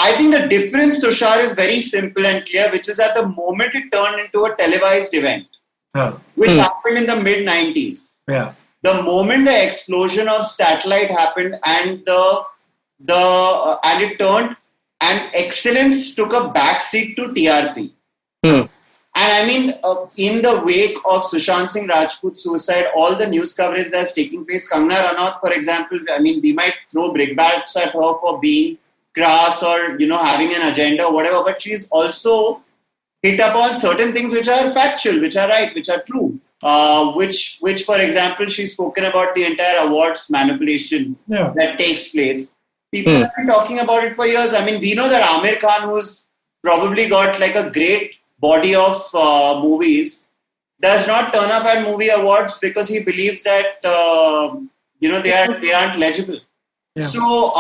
I think the difference, Tushar, is very simple and clear, which is that the moment it turned into a televised event, which happened in the mid-90s, the moment the explosion of satellite happened and it turned, and excellence took a backseat to TRP. And I mean, in the wake of Sushant Singh Rajput's suicide, all the news coverage that's taking place, Kangana Ranaut, for example, I mean, we might throw brickbats at her for being crass or, having an agenda or whatever, but she's also hit upon certain things which are factual, which are right, which are true. Which, for example, she's spoken about the entire awards manipulation that takes place. People have been talking about it for years. I mean, we know that Aamir Khan, who's probably got like a great body of movies, does not turn up at movie awards because he believes that they aren't legible. So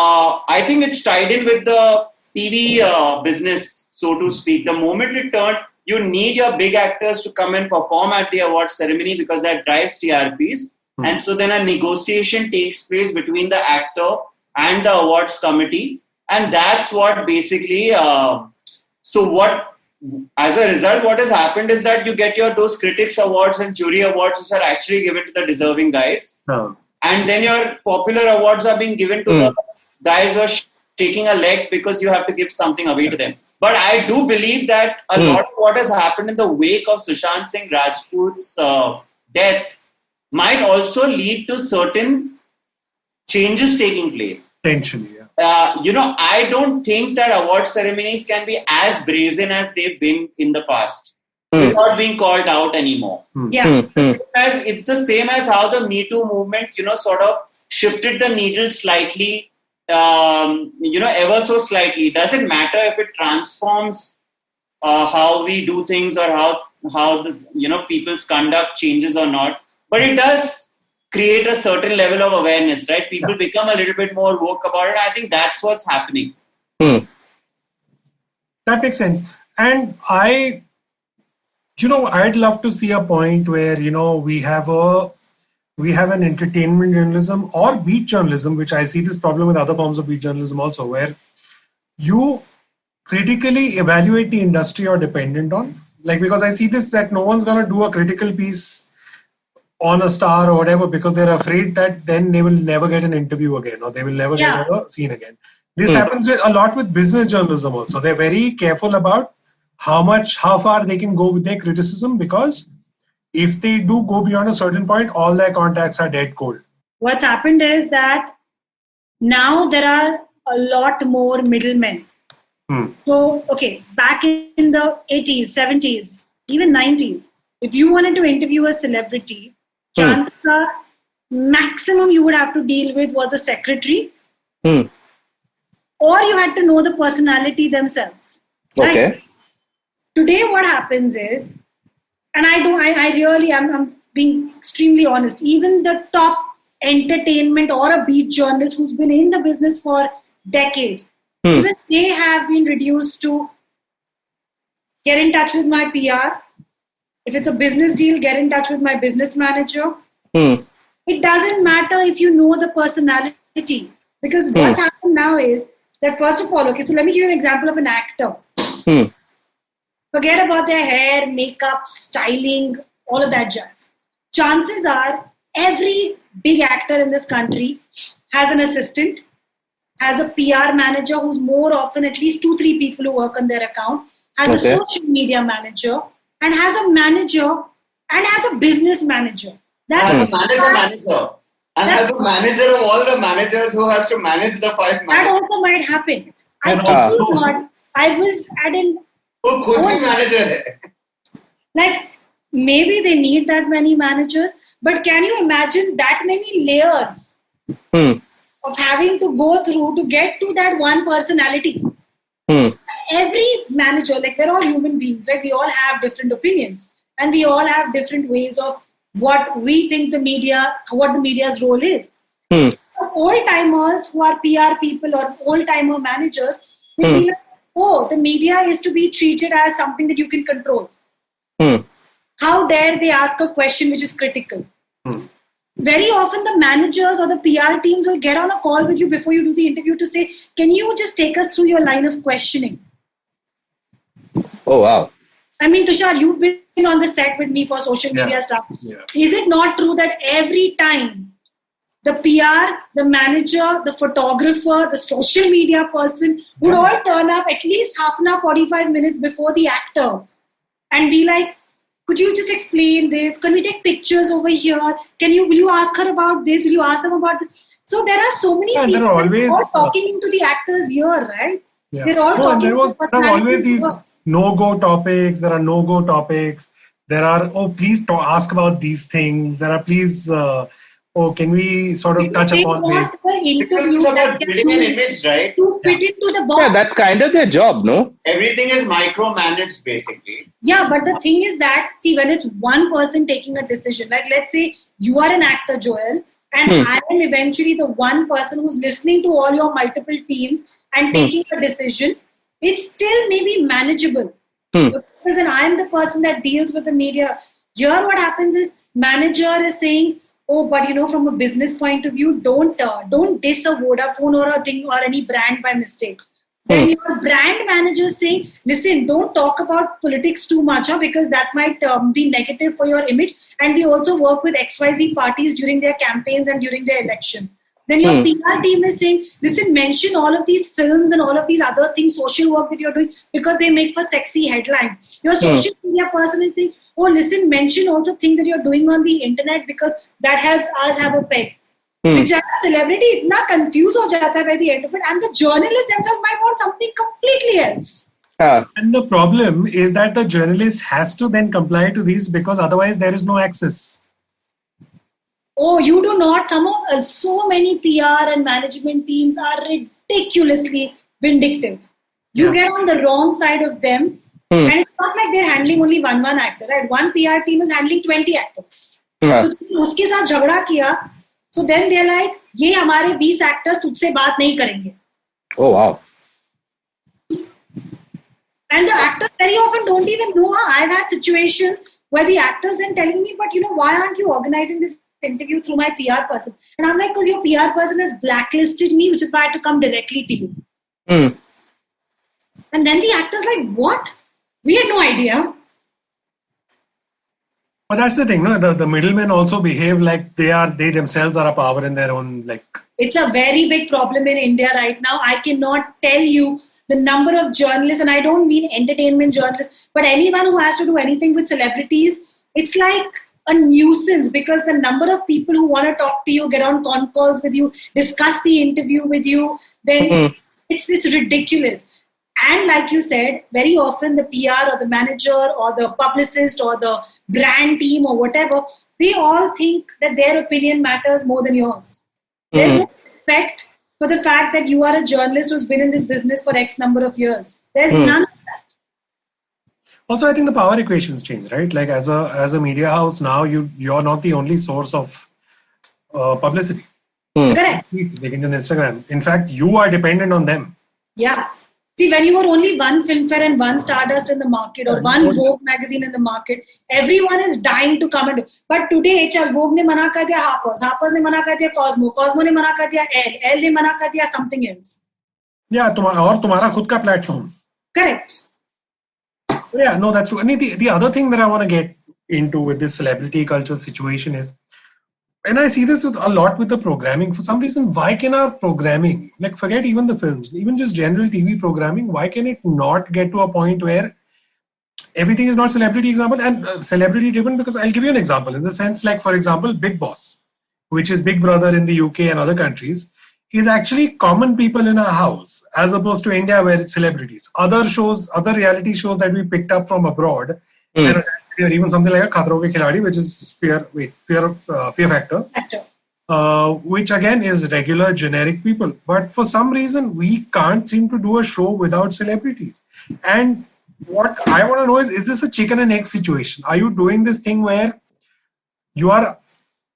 I think it's tied in with the TV business, so to speak. The moment it turned, you need your big actors to come and perform at the award ceremony because that drives TRPs. And so then a negotiation takes place between the actor and the awards committee. And that's what basically, so what as a result, what has happened is that you get those critics awards and jury awards, which are actually given to the deserving guys. And then your popular awards are being given to the guys who are shaking a leg because you have to give something away to them. But I do believe that a lot of what has happened in the wake of Sushant Singh Rajput's death might also lead to certain changes taking place. Potentially, yeah. I don't think that award ceremonies can be as brazen as they've been in the past without being called out anymore. Yeah. It's the same as how the Me Too movement, sort of shifted the needle slightly, ever so slightly. It doesn't matter if it transforms how we do things or how the, people's conduct changes or not, but it does create a certain level of awareness, right? People become a little bit more woke about it. I think that's what's happening. That makes sense. And I'd love to see a point where, we have an entertainment journalism or beat journalism, which I see this problem with other forms of beat journalism also, where you critically evaluate the industry you're dependent on. Like, because I see this, that no one's going to do a critical piece on a star or whatever because they're afraid that then they will never get an interview again or they will never get a scene again. This happens a lot with business journalism also. They're very careful about how far they can go with their criticism, because if they do go beyond a certain point, all their contacts are dead cold. What's happened is that now there are a lot more middlemen. So, back in the 80s, 70s, even 90s, if you wanted to interview a celebrity, chances are maximum you would have to deal with was a secretary, or you had to know the personality themselves. Okay. Right? Today, what happens is, and I'm being extremely honest, even the top entertainment or a beat journalist who's been in the business for decades, even they have been reduced to get in touch with my PR. If it's a business deal, get in touch with my business manager. It doesn't matter if you know the personality, because what's happened now is that, first of all, so let me give you an example of an actor. Forget about their hair, makeup, styling, all of that jazz. Chances are every big actor in this country has an assistant, has a PR manager who's more often at least 2-3 people who work on their account, has a social media manager, and has a manager and has a business manager. Has a manager. And has a manager of all the managers who has to manage the 5 managers. That also might happen. I was at an... Who could be manager? Like, maybe they need that many managers, but can you imagine that many layers of having to go through to get to that one personality? Every manager, like, we're all human beings, right? We all have different opinions and we all have different ways of what we think what the media's role is. Old-timers who are PR people or old-timer managers will be like, the media is to be treated as something that you can control. How dare they ask a question which is critical? Very often the managers or the PR teams will get on a call with you before you do the interview to say, can you just take us through your line of questioning? Oh, wow. I mean, Tushar, you've been on the set with me for social media stuff. Is it not true that every time the PR, the manager, the photographer, the social media person would all turn up at least half an hour, 45 minutes before the actor and be like, could you just explain this? Can we take pictures over here? Will you ask her about this? Will you ask them about this? So there are so many people that are talking into the actor's ear, right? They're all talking there are always these no-go topics. There are no-go topics. There are, please ask about these things. There are, please, can we sort of touch upon this? It's about building an image, right? To fit into the box. Yeah, that's kind of their job, no? Everything is micromanaged, basically. Yeah, but the thing is that, see, when it's one person taking a decision, like let's say you are an actor, Joel, and I am eventually the one person who's listening to all your multiple teams and taking a decision, it's still maybe manageable. Because I am the person that deals with the media. Here what happens is manager is saying, but from a business point of view, don't diss a Vodafone or a thing or any brand by mistake. Then your brand manager is saying, listen, don't talk about politics too much, because that might be negative for your image. And we also work with XYZ parties during their campaigns and during their elections. Then your PR team is saying, listen, mention all of these films and all of these other things, social work that you're doing, because they make for sexy headlines. Your social media person is saying, oh, listen, mention also things that you're doing on the internet, because that helps us have a peg. Which as a celebrity, itna confused ho jata hai by the end of it, and the journalists themselves might want something completely else. And the problem is that the journalist has to then comply to these, because otherwise there is no access. Oh, you do not. So many PR and management teams are ridiculously vindictive. You get on the wrong side of them, and it's not like they're handling only one actor, right? One PR team is handling 20 actors. So uske saath jhagda kiya, so then they're like, ये हमारे 20 actors तुझसे बात नहीं करेंगे. Oh wow. And the actors very often don't even know. I've had situations where the actors then telling me, but why aren't you organizing this interview through my PR person? And I'm like, because your PR person has blacklisted me, which is why I had to come directly to you. And then the actor's like, what? We had no idea. But that's the thing, no? The middlemen also behave like they themselves are a power in their own, like. It's a very big problem in India right now. I cannot tell you the number of journalists, and I don't mean entertainment journalists, but anyone who has to do anything with celebrities, it's like a nuisance, because the number of people who want to talk to you, get on con calls with you, discuss the interview with you, then it's ridiculous. And like you said, very often the PR or the manager or the publicist or the brand team or whatever, they all think that their opinion matters more than yours. There's no respect for the fact that you are a journalist who's been in this business for X number of years. There's none of that. Also, I think the power equations change, right? Like as a media house now, you're not the only source of publicity. Correct. They can do Instagram. In fact, you are dependent on them. Yeah. See, when you were only one Filmfare and one Stardust in the market, or one Vogue magazine in the market, everyone is dying to come and do. But today, Vogue ne mana kar diya Harper's ne mana kar diya Cosmo ne mana kar diya Elle ne mana kar diya something else. Yeah, और तुम्हारा खुद का platform. Correct. Yeah, no, that's true. And the other thing that I want to get into with this celebrity culture situation is, and I see this a lot with the programming, for some reason, why can our programming, like forget even the films, even just general TV programming, why can it not get to a point where everything is not celebrity example and celebrity driven? Because I'll give you an example in the sense, like for example, Big Boss, which is Big Brother in the UK and other countries, is actually common people in a house, as opposed to India where it's celebrities. Other shows, other reality shows that we picked up from abroad, or even something like a Khatron Ke Khiladi, which is Fear Factor, which again is regular generic people. But for some reason, we can't seem to do a show without celebrities. And what I want to know is this a chicken and egg situation? Are you doing this thing where you are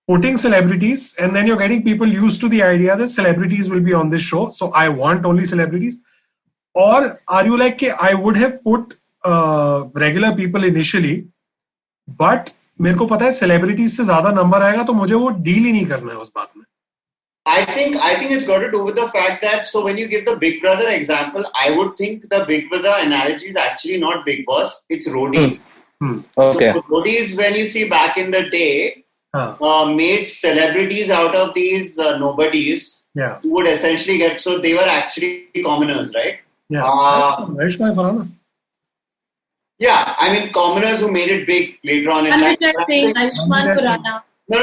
putting celebrities and then you're getting people used to the idea that celebrities will be on this show, so I want only celebrities? Or are you like, I would have put regular people initially, but मेरे को पता है celebrities से ज़्यादा number आएगा तो मुझे वो deal ही नहीं करना है उस बात में. I think it's got to do with the fact that, so when you give the Big Brother example, I would think the Big Brother analogy is actually not Big Boss, it's roadies. Okay. So roadies, when you see back in the day, made celebrities out of these nobodies who would essentially get, so they were actually commoners, right? Yeah, I mean commoners who made it big later on in life. No,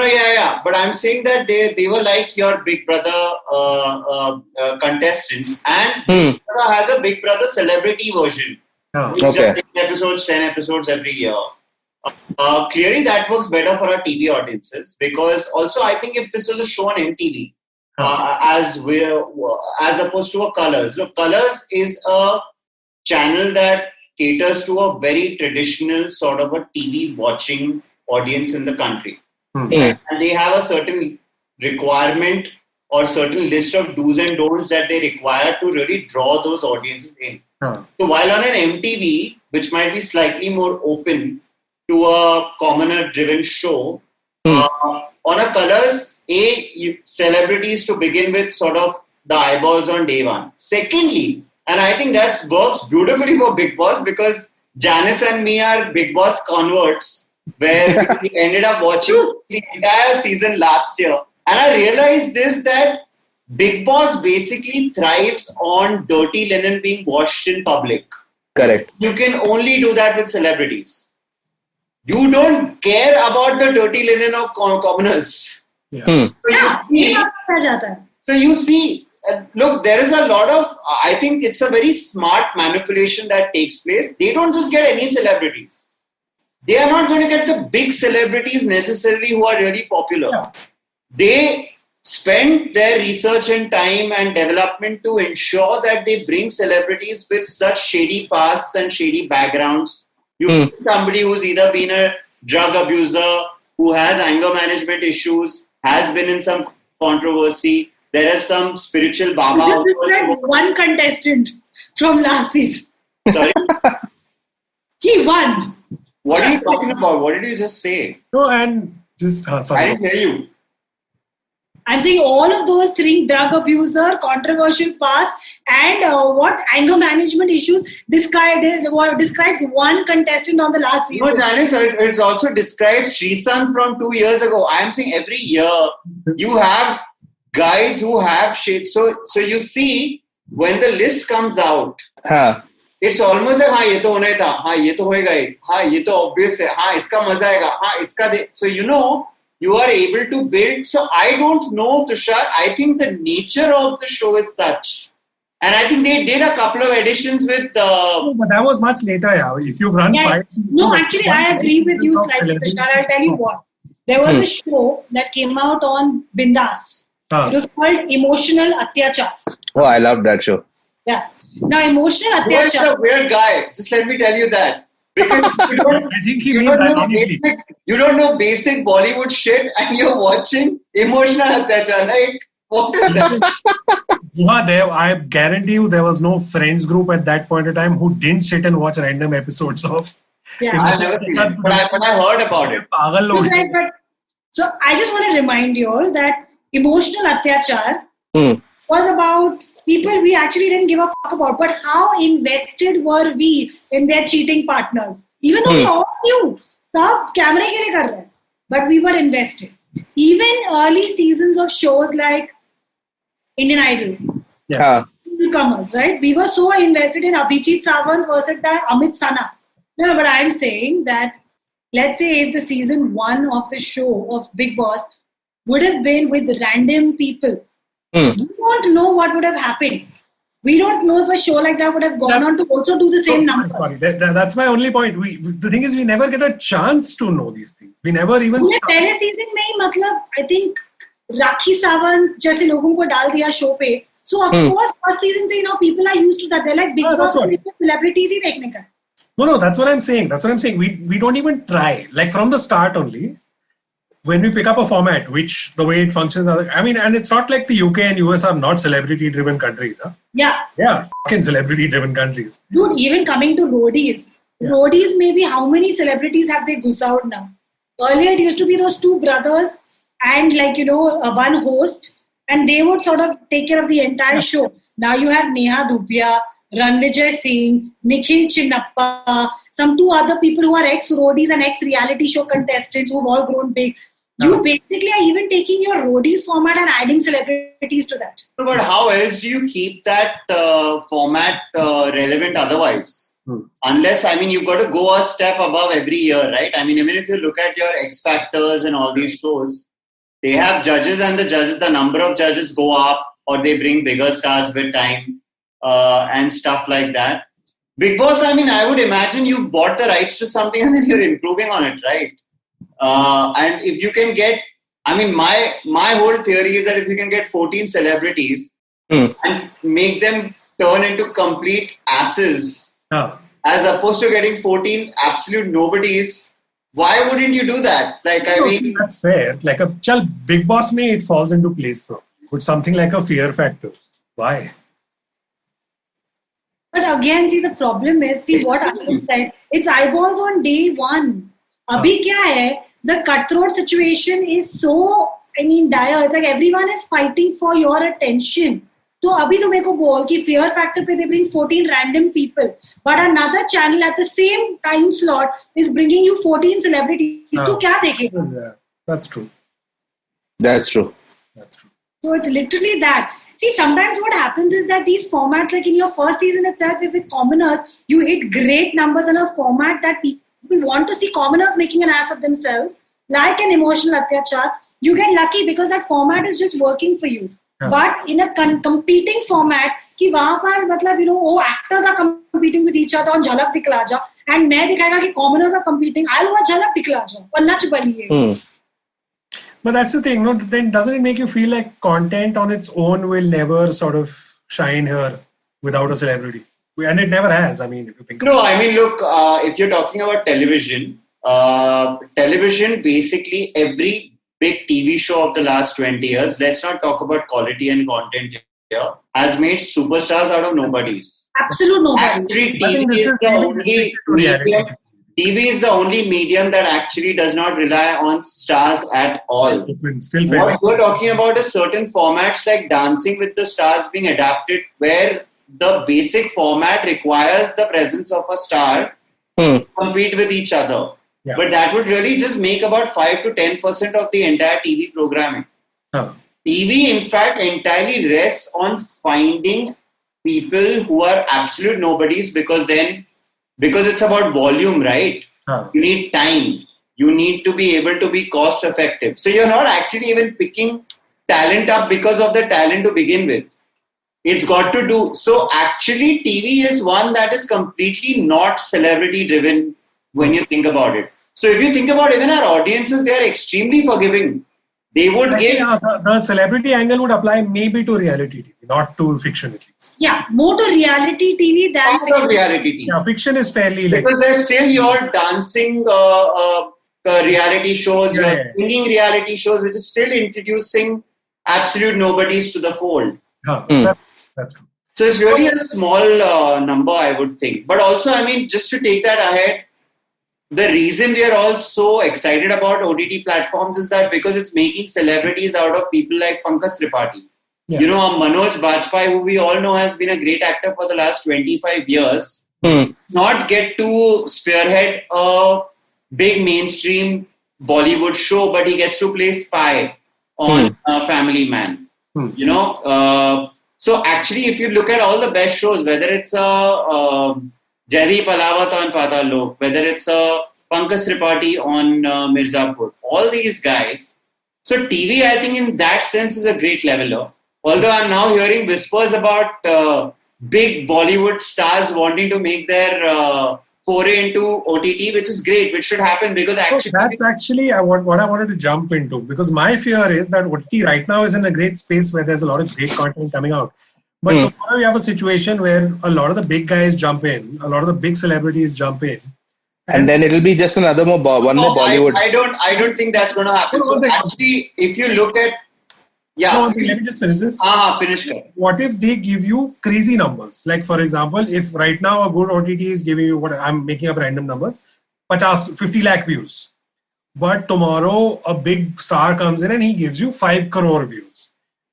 but I'm saying that they were like your Big Brother contestants, and Big Brother has a Big Brother celebrity version. It's just 6 episodes, 10 episodes every year. Clearly that works better for our TV audiences, because also I think if this was a show on MTV, as opposed to a Colors. Look, Colors is a channel that caters to a very traditional sort of a TV watching audience in the country. And they have a certain requirement or certain list of do's and don'ts that they require to really draw those audiences in. So while on an MTV, which might be slightly more open to a commoner driven show, on a Colors, celebrities to begin with sort of the eyeballs on day one. Secondly, And I think that works beautifully for Bigg Boss because Janice and me are Bigg Boss converts, where we ended up watching the entire season last year. And I realized this, that Bigg Boss basically thrives on dirty linen being washed in public. Correct. You can only do that with celebrities. You don't care about the dirty linen of commoners. Yeah. So you see, look, there is a lot of, I think it's a very smart manipulation that takes place. They don't just get any celebrities. They are not going to get the big celebrities necessarily who are really popular. Yeah. They spend their research and time and development to ensure that they bring celebrities with such shady pasts and shady backgrounds. You bring somebody who's either been a drug abuser, who has anger management issues, has been in some controversy. There is some spiritual Baba. You just described one contestant from last season. Sorry? He won. What are you talking about? What did you just say? No, and just I sorry. didn't hear you. I'm saying all of those three: drug abuser, controversial past, and anger management issues describes one contestant on the last season. No, Janice, it also describes Srisan from 2 years ago. I am saying every year you have guys who have shit. So you see, when the list comes out, it's almost like, हाँ ये तो होना ही था, हाँ ये तो होएगा ही, हाँ ये तो obvious है, हाँ इसका मजा आएगा, हाँ इसका दे. So you are able to build. So I don't know, Tushar. I think the nature of the show is such. And I think they did a couple of editions with... No, but that was much later, yeah. If you've run 5... No, actually, I agree with you slightly, Tushar. I'll tell you what. There was a show that came out on Bindas. It was called Emotional Atyachar. Oh, I loved that show. Yeah. Now, Emotional Atyachar... He's a weird guy. Just let me tell you that. Because I think he means ironically. You don't know basic Bollywood shit and you're watching Emotional Atyachar. Like, what is that? I guarantee you there was no friends group at that point in time who didn't sit and watch random episodes of. Yeah. I never seen it, but I heard about it. So I just want to remind you all that Emotional Atyachar was about people we actually didn't give a fuck about, but how invested were we in their cheating partners? Even though we all knew, sab camera ke liye kar rahe, but we were invested. Even early seasons of shows like Indian Idol, newcomers, right? We were so invested in Abhijit Sawant versus Amit Sana. No, but I'm saying that, let's say if the season 1 of the show of Bigg Boss would have been with random people, we don't know what would have happened. We don't know if a show like that would have gone on to also do the same numbers. Sorry. That's my only point. The thing is, we never get a chance to know these things. We never even. पहले season में ही मतलब I think Rakhi Sawant जैसे लोगों को डाल दिया show पे. So of course first season से people are used to that. They're like Bigg Boss celebrities ही देखने का. No, that's what I'm saying. We don't even try. Like from the start only. When we pick up a format, which the way it functions, and it's not like the UK and US are not celebrity-driven countries. Huh? Yeah. They are fucking celebrity-driven countries. Dude, even coming to roadies. Yeah. Roadies, maybe how many celebrities have they goose out now? Earlier, it used to be those two brothers and one host, and they would sort of take care of the entire show. Now you have Neha Dhupia, Ranvijay Singh, Nikhil Chinnappa, some 2 other people who are ex-roadies and ex-reality show contestants who've all grown big. You basically are even taking your roadies format and adding celebrities to that. But how else do you keep that format relevant otherwise? Unless, you've got to go a step above every year, right? Even if you look at your X Factors and all these shows, they have judges and the number of judges go up or they bring bigger stars with time and stuff like that. Bigg Boss, I would imagine you bought the rights to something and then you're improving on it, right? And if you can get, my whole theory is that if you can get 14 celebrities and make them turn into complete asses, as opposed to getting 14 absolute nobodies, why wouldn't you do that? That's fair. Bigg Boss it falls into place, bro. Put something like a fear factor. Why? But again, see, the problem is, what I said, it's eyeballs on day one. Abhi kya hai? The cutthroat situation is so, dire. It's like everyone is fighting for your attention. तो अभी तो मेरे को बोल कि Fear Factor पे they bring 14 random people, but another channel at the same time slot is bringing you 14 celebrities. तो क्या देखेगा? Yeah, that's true. That's true. That's true. So it's literally that. See, sometimes what happens is that these formats, like in your first season itself, with Commoners, you hit great numbers in a format that people want to see Commoners making an ass of themselves, like an emotional atyachar. You get lucky because that format is just working for you. Yeah. But in a competing format, कि वहाँ पर मतलब वो actors are competing with each other on झलक दिखला जा, and मैं दिखाएगा कि Commoners are competing. I'll watch झलक दिखला जा और Nach Baliye. But that's the thing, no? Then doesn't it make you feel like content on its own will never sort of shine here without a celebrity? And it never has. I mean, if you think. No, I mean, look, if you're talking about television, television basically every big TV show of the last 20 years, let's not talk about quality and content here, has made superstars out of nobodies. Absolute nobody. Actually, I think this is reality. TV is the only medium that actually does not rely on stars at all. Still fair. What we're talking about is certain formats like Dancing with the Stars being adapted, where the basic format requires the presence of a star to compete with each other. Yeah. But that would really just make about 5 to 10% of the entire TV programming. TV, in fact, entirely rests on finding people who are absolute nobodies because it's about volume, right? You need time. You need to be able to be cost effective. So you're not actually even picking talent up because of the talent to begin with. It's got to do. So actually TV is one that is completely not celebrity driven when you think about it. So if you think about even our audiences, they are extremely forgiving. They would Actually, the celebrity angle would apply maybe to reality TV, not to fiction at least. Yeah, more to reality TV than give reality TV. Yeah, fiction is fairly like. Because there's still your dancing reality shows, your singing reality shows, which is still introducing absolute nobodies to the fold. That's true. So it's really a small number, I would think. But also, I mean, just to take that ahead, the reason we are all so excited about OTT platforms is that because it's making celebrities out of people like Pankaj Tripathi. Yeah. You know, Manoj Bajpayee, who we all know has been a great actor for the last 25 years, not get to spearhead a big mainstream Bollywood show, but he gets to play spy on Family Man. You know, so actually, if you look at all the best shows, whether it's Jaideep Ahlawat on Patal Lok, whether it's Pankaj Tripathi on Mirzapur, all these guys. So TV, I think in that sense is a great leveler. Although I'm now hearing whispers about big Bollywood stars wanting to make their foray into OTT, which is great, which should happen because actually... That's actually what I wanted to jump into, because my fear is that OTT right now is in a great space where there's a lot of great content coming out. But tomorrow you have a situation where a lot of the big guys jump in, a lot of the big celebrities jump in. And then it'll be just another more Bollywood. I don't think that's going to happen. So actually, if you look at... Yeah. No, okay, let me just finish this. Finish it. What if they give you crazy numbers? Like, for example, if right now a good OTT is giving you, what I'm making up random numbers, 50 lakh views. But tomorrow a big star comes in and he gives you 5 crore views.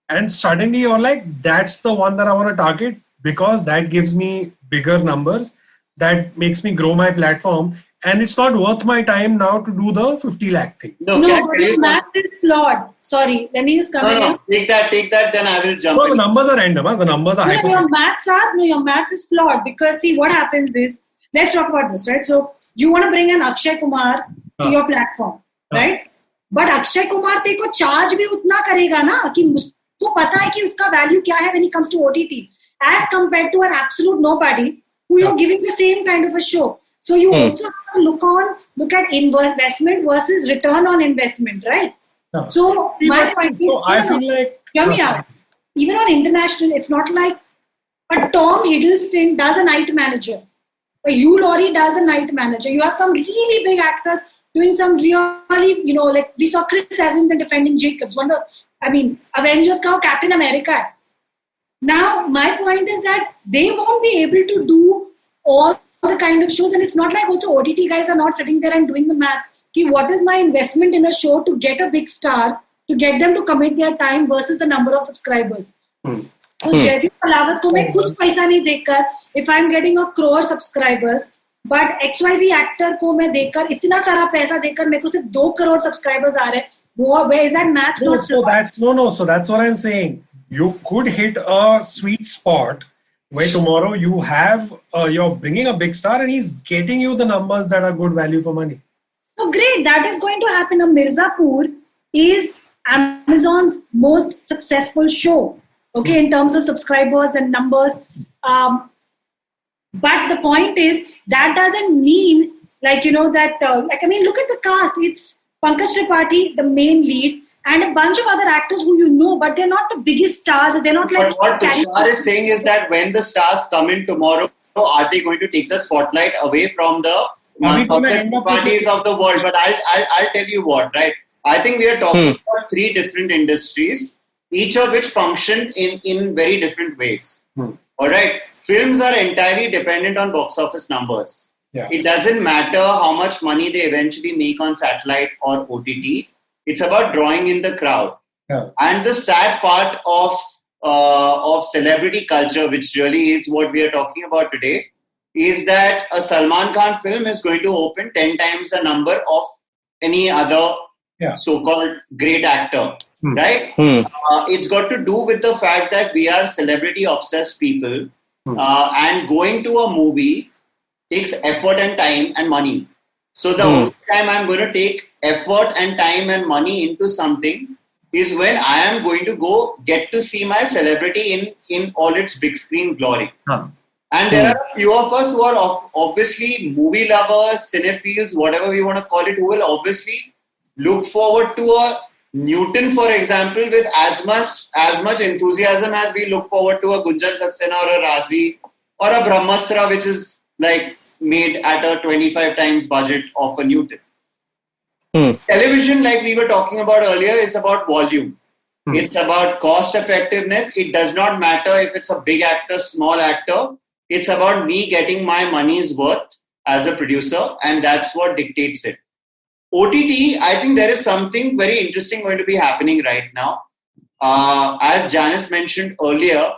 And suddenly you're like, that's the one that I want to target because that gives me bigger numbers. That makes me grow my platform. And it's not worth my time now to do the 50 lakh thing. No, but your maths is flawed. Sorry, let me just come in. No, take that, then I will jump in. The numbers are random. The numbers are hypothetical. Your maths is flawed because see what happens is, let's talk about this, right? So you want to bring an Akshay Kumar to your platform, right? But Akshay Kumar teko charge bhi utna karega na ki उसको पता है कि उसका value क्या है when it comes to OTT as compared to an absolute nobody who you're giving the same kind of a show. So you also have to look at investment versus return on investment, right? So my point is, I feel like hear me out. Even on international, it's not like a Tom Hiddleston does a night manager, a Hugh Laurie does a night manager. You have some really big actors doing some really, like we saw Chris Evans in Defending Jacobs, Avengers ka Captain America. Now, my point is that they won't be able to do all the kind of shows, and it's not like also OTT guys are not sitting there and doing the math. What is my investment in a show to get a big star, to get them to commit their time versus the number of subscribers? तो जयदीप पलावत को मैं कुछ पैसा नहीं देकर, if I'm getting a crore subscribers, but XYZ actor को मैं देकर इतना सारा पैसा देकर मेरे को सिर्फ 2 करोड़ सब्सक्राइबर्स आ रहे हैं, where is that math No, not so that's what I'm saying. You could hit a sweet spot where tomorrow you have you're bringing a big star and he's getting you the numbers that are good value for money. So great, that is going to happen. Mirzapur is Amazon's most successful show, okay, in terms of subscribers and numbers. But the point is, that doesn't mean that, look at the cast. It's Pankaj Tripathi, the main lead, and a bunch of other actors who you know, but they're not the biggest stars. They're not like... But what Tushar is saying is that when the stars come in tomorrow, are they going to take the spotlight away from the Pankaj Tripathis of the world? But I'll tell you what, right? I think we are talking about 3 different industries, each of which function in very different ways. All right? Films are entirely dependent on box office numbers. Yeah. It doesn't matter how much money they eventually make on satellite or OTT. It's about drawing in the crowd. Yeah. And the sad part of celebrity culture, which really is what we are talking about today, is that a Salman Khan film is going to open 10 times the number of any other so-called great actor. Right? It's got to do with the fact that we are celebrity-obsessed people. And going to a movie takes effort and time and money. So the only time I'm going to take effort and time and money into something is when I am going to go get to see my celebrity in all its big screen glory. And there are a few of us who are obviously movie lovers, cinephiles, whatever we want to call it, who will obviously look forward to a Newton, for example, with as much enthusiasm as we look forward to a Gunjan Saxena or a Razi or a Brahmastra, which is like made at a 25 times budget of a Newton. Television, like we were talking about earlier, is about volume. It's about cost effectiveness. It does not matter if it's a big actor, small actor. It's about me getting my money's worth as a producer, and that's what dictates it. OTT, I think there is something very interesting going to be happening right now. As Janice mentioned earlier,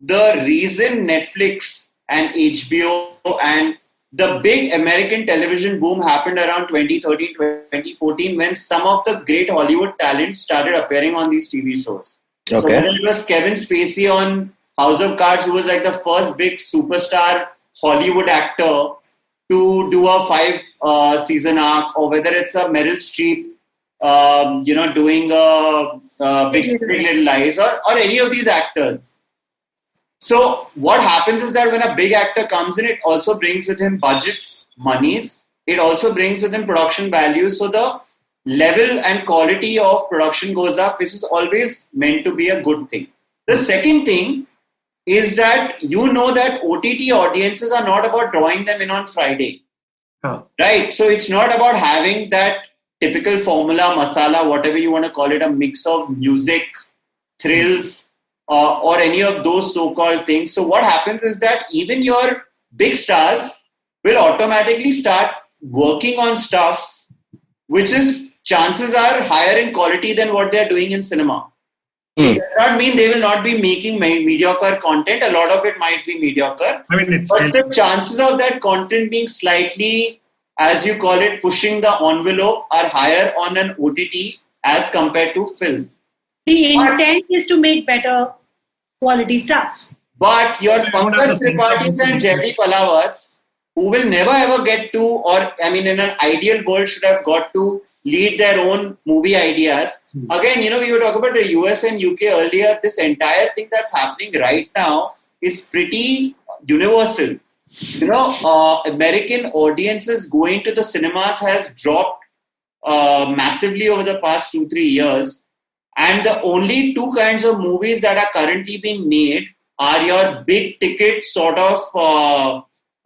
the reason Netflix and HBO and the big American television boom happened around 2013, 2014 when some of the great Hollywood talents started appearing on these TV shows. Okay. So whether it was Kevin Spacey on House of Cards, who was like the first big superstar Hollywood actor to do a 5-season arc, or whether it's a Meryl Streep, doing a Big Little Lies, or any of these actors. So what happens is that when a big actor comes in, it also brings with him budgets, monies. It also brings with him production values. So the level and quality of production goes up, which is always meant to be a good thing. The second thing is that you know that OTT audiences are not about drawing them in on Friday. Right? So it's not about having that typical formula, masala, whatever you want to call it, a mix of music, thrills, or any of those so-called things. So what happens is that even your big stars will automatically start working on stuff which is chances are higher in quality than what they're doing in cinema. It does not mean they will not be making mediocre content. A lot of it might be mediocre. I mean, but the chances of that content being slightly, as you call it, pushing the envelope are higher on an OTT as compared to film. The intent is to make better quality stuff. But your Pankaj Tripathis and Jaydeep Palawats, who will never ever get to, or I mean, in an ideal world, should have got to lead their own movie ideas. Again, we were talking about the US and UK earlier. This entire thing that's happening right now is pretty universal. American audiences going to the cinemas has dropped massively over the past 2-3 years. And the only 2 kinds of movies that are currently being made are your big ticket sort of,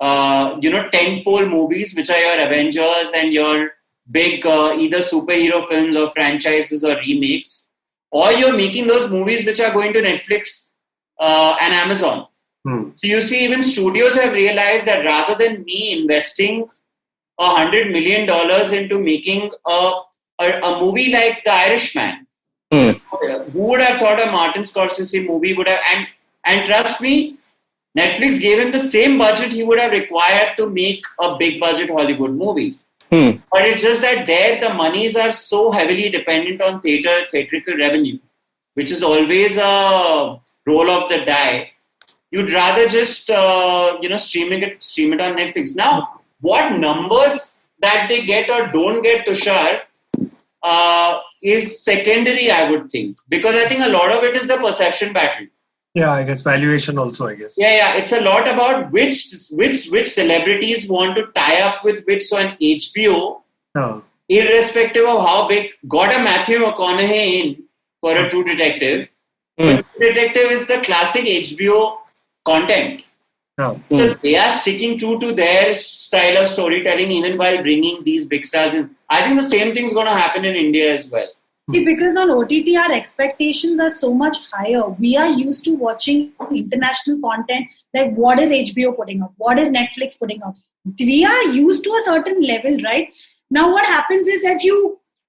tentpole movies, which are your Avengers and your big either superhero films or franchises or remakes, or you're making those movies which are going to Netflix and Amazon. So you see, even studios have realized that rather than me investing $100 million into making a movie like The Irishman, who would have thought a Martin Scorsese movie would have, and And trust me, Netflix gave him the same budget he would have required to make a big budget Hollywood movie. But it's just that there the monies are so heavily dependent on theatrical revenue, which is always a roll of the die. You'd rather just stream it on Netflix. Now, what numbers that they get or don't get, Tushar, is secondary, I would think, because I think a lot of it is the perception battle. Yeah, I guess valuation also, I guess. Yeah. It's a lot about which celebrities want to tie up with which. So an HBO, irrespective of how big, got a Matthew McConaughey in for a True Detective. But True Detective is the classic HBO content. So they are sticking true to their style of storytelling even while bringing these big stars in. I think the same thing's going to happen in India as well. See, because on OTT, our expectations are so much higher. We are used to watching international content, like what is HBO putting up? What is Netflix putting up? We are used to a certain level, right? Now what happens is that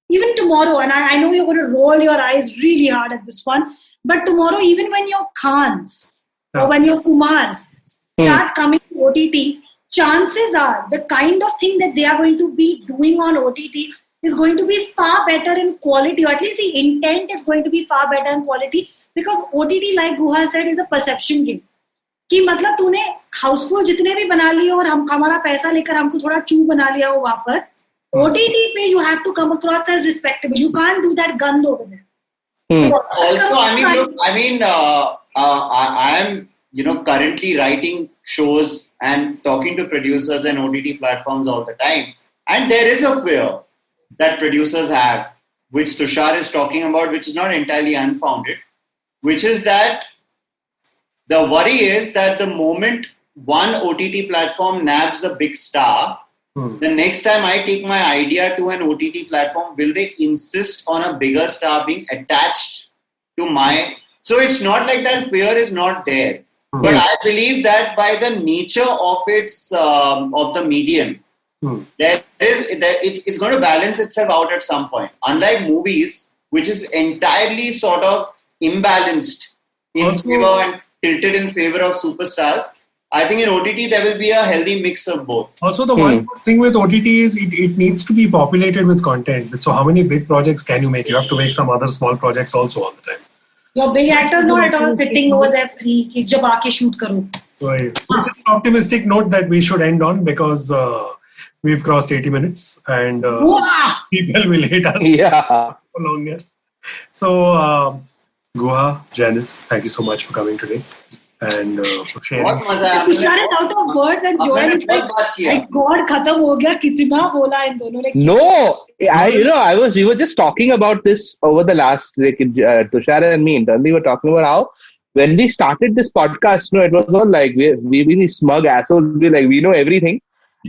even tomorrow, and I know you're going to roll your eyes really hard at this one, but tomorrow, even when your Khans or when your Kumars start coming to OTT, chances are the kind of thing that they are going to be doing on OTT is going to be far better in quality, or at least the intent is going to be far better in quality, because OTT, like Guha said, is a perception game. कि मतलब तूने हाउसफुल जितने भी बना लिए और हमारा पैसा लेकर हमको थोड़ा चू बना लिया हो वहाँ पर, OTT पे you have to come across as respectable. You can't do that gand over there. Also, I am currently writing shows and talking to producers and OTT platforms all the time, and there is a fear that producers have, which Tushar is talking about, which is not entirely unfounded, which is that the worry is that the moment one OTT platform nabs a big star, the next time I take my idea to an OTT platform, will they insist on a bigger star being attached to my... So it's not like that fear is not there. But I believe that by the nature of its of the medium, it's going to balance itself out at some point. Unlike movies, which is entirely sort of imbalanced in favor and tilted in favor of superstars, I think in OTT there will be a healthy mix of both. Also, the one good thing with OTT is it needs to be populated with content. So how many big projects can you make? You have to make some other small projects also all the time. Your big actors not at all sitting over there free कि जब आके shoot करो. Right. Which is an optimistic note that we should end on, because we've crossed 80 minutes and people will hate us for longer. So, Guha, Janice, thank you so much for coming today and for sharing. Tushar is out of words and Joel is like God, खत्म हो गया, कितना बोला इन दोनों ने. No, we were just talking about this over the last, Tushar and me internally were talking about how when we started this podcast, it was all like we've been these smug assholes. We know everything.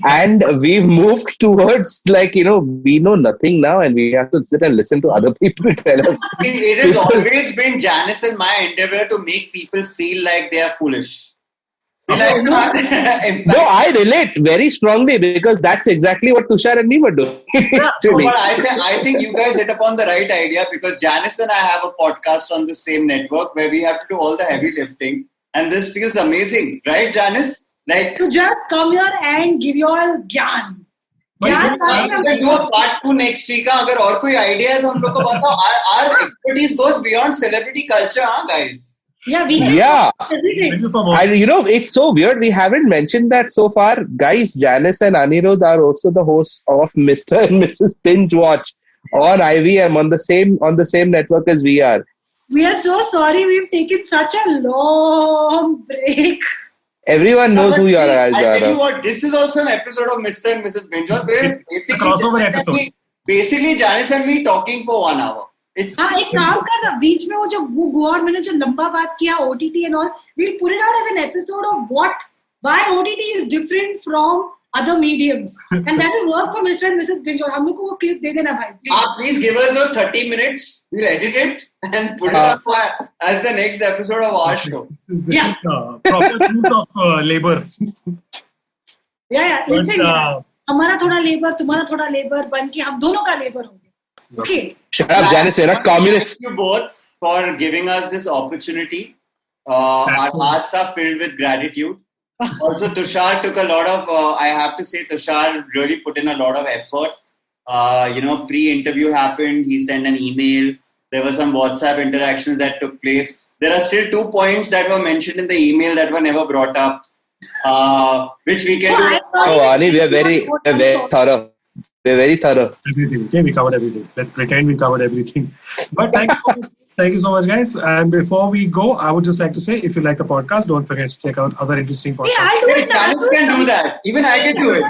And we've moved towards we know nothing now and we have to sit and listen to other people tell us. It has always been Janice and my endeavor to make people feel like they are foolish. No, I relate very strongly because that's exactly what Tushar and me were doing. But I think you guys hit upon the right idea, because Janice and I have a podcast on the same network where we have to do all the heavy lifting, and this feels amazing, right, Janice? Like to just come here and give you all ज्ञान. We can do a part 2 next week. अगर और कोई idea है तो हम लोग को बताओ. Our expertise goes beyond celebrity culture, guys. Yeah, we can. Yeah. It's so weird. We haven't mentioned that so far. Guys, Janice and Anirudh are also the hosts of Mr. and Mrs. Binge Watch on IVM on the same network as we are. We are so sorry we've taken such a long break. Everyone knows who you are, I tell you what, this is also an episode of Mr. and Mrs. Binge Watch. It's a crossover episode. Basically, Janice and me talking for 1 hour. एक काम करना, बीच में वो गोवा और मैंने जो लंबा बात किया OTT and all, we'll put it out as an episode of why OTT is different from other mediums, and that will work for Mr. and Mrs. Binge Watch. हम लोग को वो clip दे देना भाई. Please give us those 30 minutes. We'll edit it and put it up as the next episode of our show. This is proper use of labor. Listen, हमारा थोड़ा labor, तुम्हारा थोड़ा labor बन के हम दोनों का labor हो गया. Okay. Shut up, Janice. You're not communist. Thank you both for giving us this opportunity. Our hearts are filled with gratitude. Also, Tushar took a lot of, I have to say, Tushar really put in a lot of effort. Pre-interview happened. He sent an email. There were some WhatsApp interactions that took place. There are still 2 points that were mentioned in the email that were never brought up, which we can do. So, Ani, we are very thorough. We're very thorough. Everything. Okay, we covered everything. Let's pretend we covered everything. But thank you so much, guys. And before we go, I would just like to say, if you like the podcast, don't forget to check out other interesting podcasts. Yeah, I'll do it. Janice can do that. Even I can do it.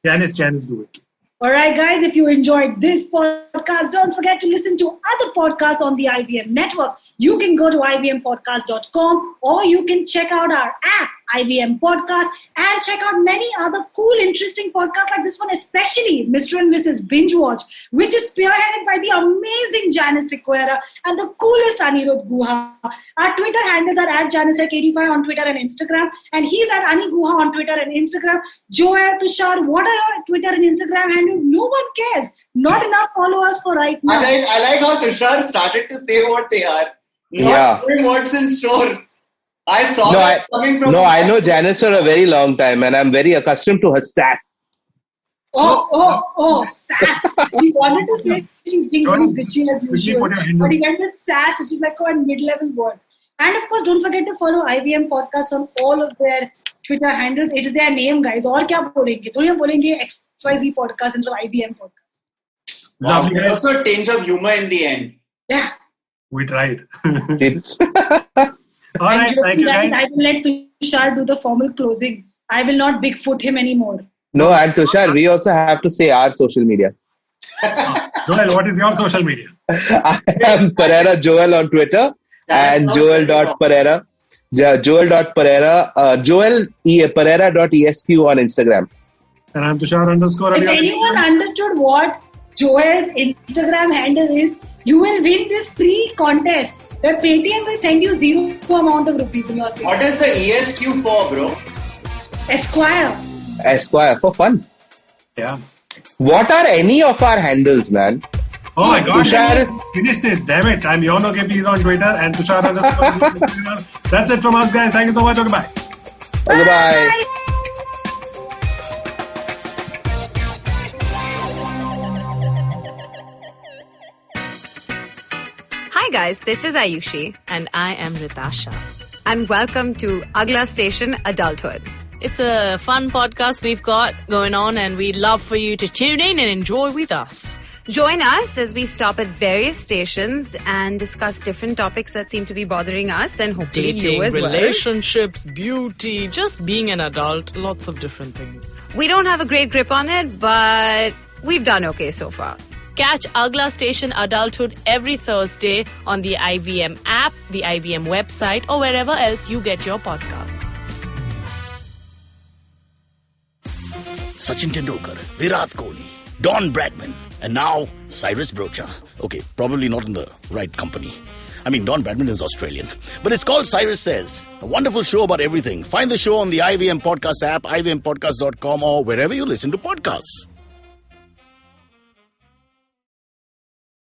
Janice, do it. All right, guys, if you enjoyed this podcast, don't forget to listen to other podcasts on the IVM network. You can go to ivmpodcast.com or you can check out our app, IVM Podcast, and check out many other cool, interesting podcasts like this one, especially Mr. and Mrs. Binge Watch, which is spearheaded by the amazing Janice Sequeira and the coolest Anirudh Guha. Our Twitter handles are at JanisEck85 on Twitter and Instagram, and he's at Ani Guha on Twitter and Instagram. Joel, Tushar, what are your Twitter and Instagram handles? No one cares. Not enough followers for right now. I like how Tushar started to say what they are. Not knowing what's in store. I saw that coming from... I know Janice for a very long time and I'm very accustomed to her sass. Sass. He wanted to say she's being bitchy as usual. But he went with sass, which is like a mid-level word. And of course, don't forget to follow IVM Podcast on all of their Twitter handles. It is their name, guys. और क्या बोलेंगे? तो ये बोलेंगे XYZ Podcast instead of IVM Podcast. Wow, there's also a tinge of humor in the end. Yeah. We tried. All right, thank you guys. I will let Tushar do the formal closing. I will not Bigfoot him anymore. No, and Tushar, we also have to say our social media. Joel, what is your social media? I am Pereira Joel on Twitter and Joel.Pereira. Pereira.esq on Instagram. And I'm Tushar_. If anyone understood what Joel's Instagram handle is, you will win this free contest. The Paytm will send you zero amount of rupees in your Paytm. What is the ESQ for, bro? Esquire, for fun. Yeah. What are any of our handles, man? Oh my God, finish this, damn it. I'm YonOKPlease on Twitter and Tushar _. That's it from us, guys. Thank you so much. Okay, bye. Goodbye. Hi guys, this is Ayushi. And I am Ritasha. And welcome to Agla Station Adulthood. It's a fun podcast we've got going on and we'd love for you to tune in and enjoy with us. Join us as we stop at various stations and discuss different topics that seem to be bothering us and hopefully Dating, you as well. Relationships, beauty, just being an adult, lots of different things. We don't have a great grip on it, but we've done okay so far. Catch Agla Station Adulthood every Thursday on the IVM app, the IVM website, or wherever else you get your podcasts. Sachin Tendulkar, Virat Kohli, Don Bradman, and now Cyrus Brocha. Okay, probably not in the right company. I mean, Don Bradman is Australian. But it's called Cyrus Says, a wonderful show about everything. Find the show on the IVM Podcast app, ivmpodcast.com, or wherever you listen to podcasts.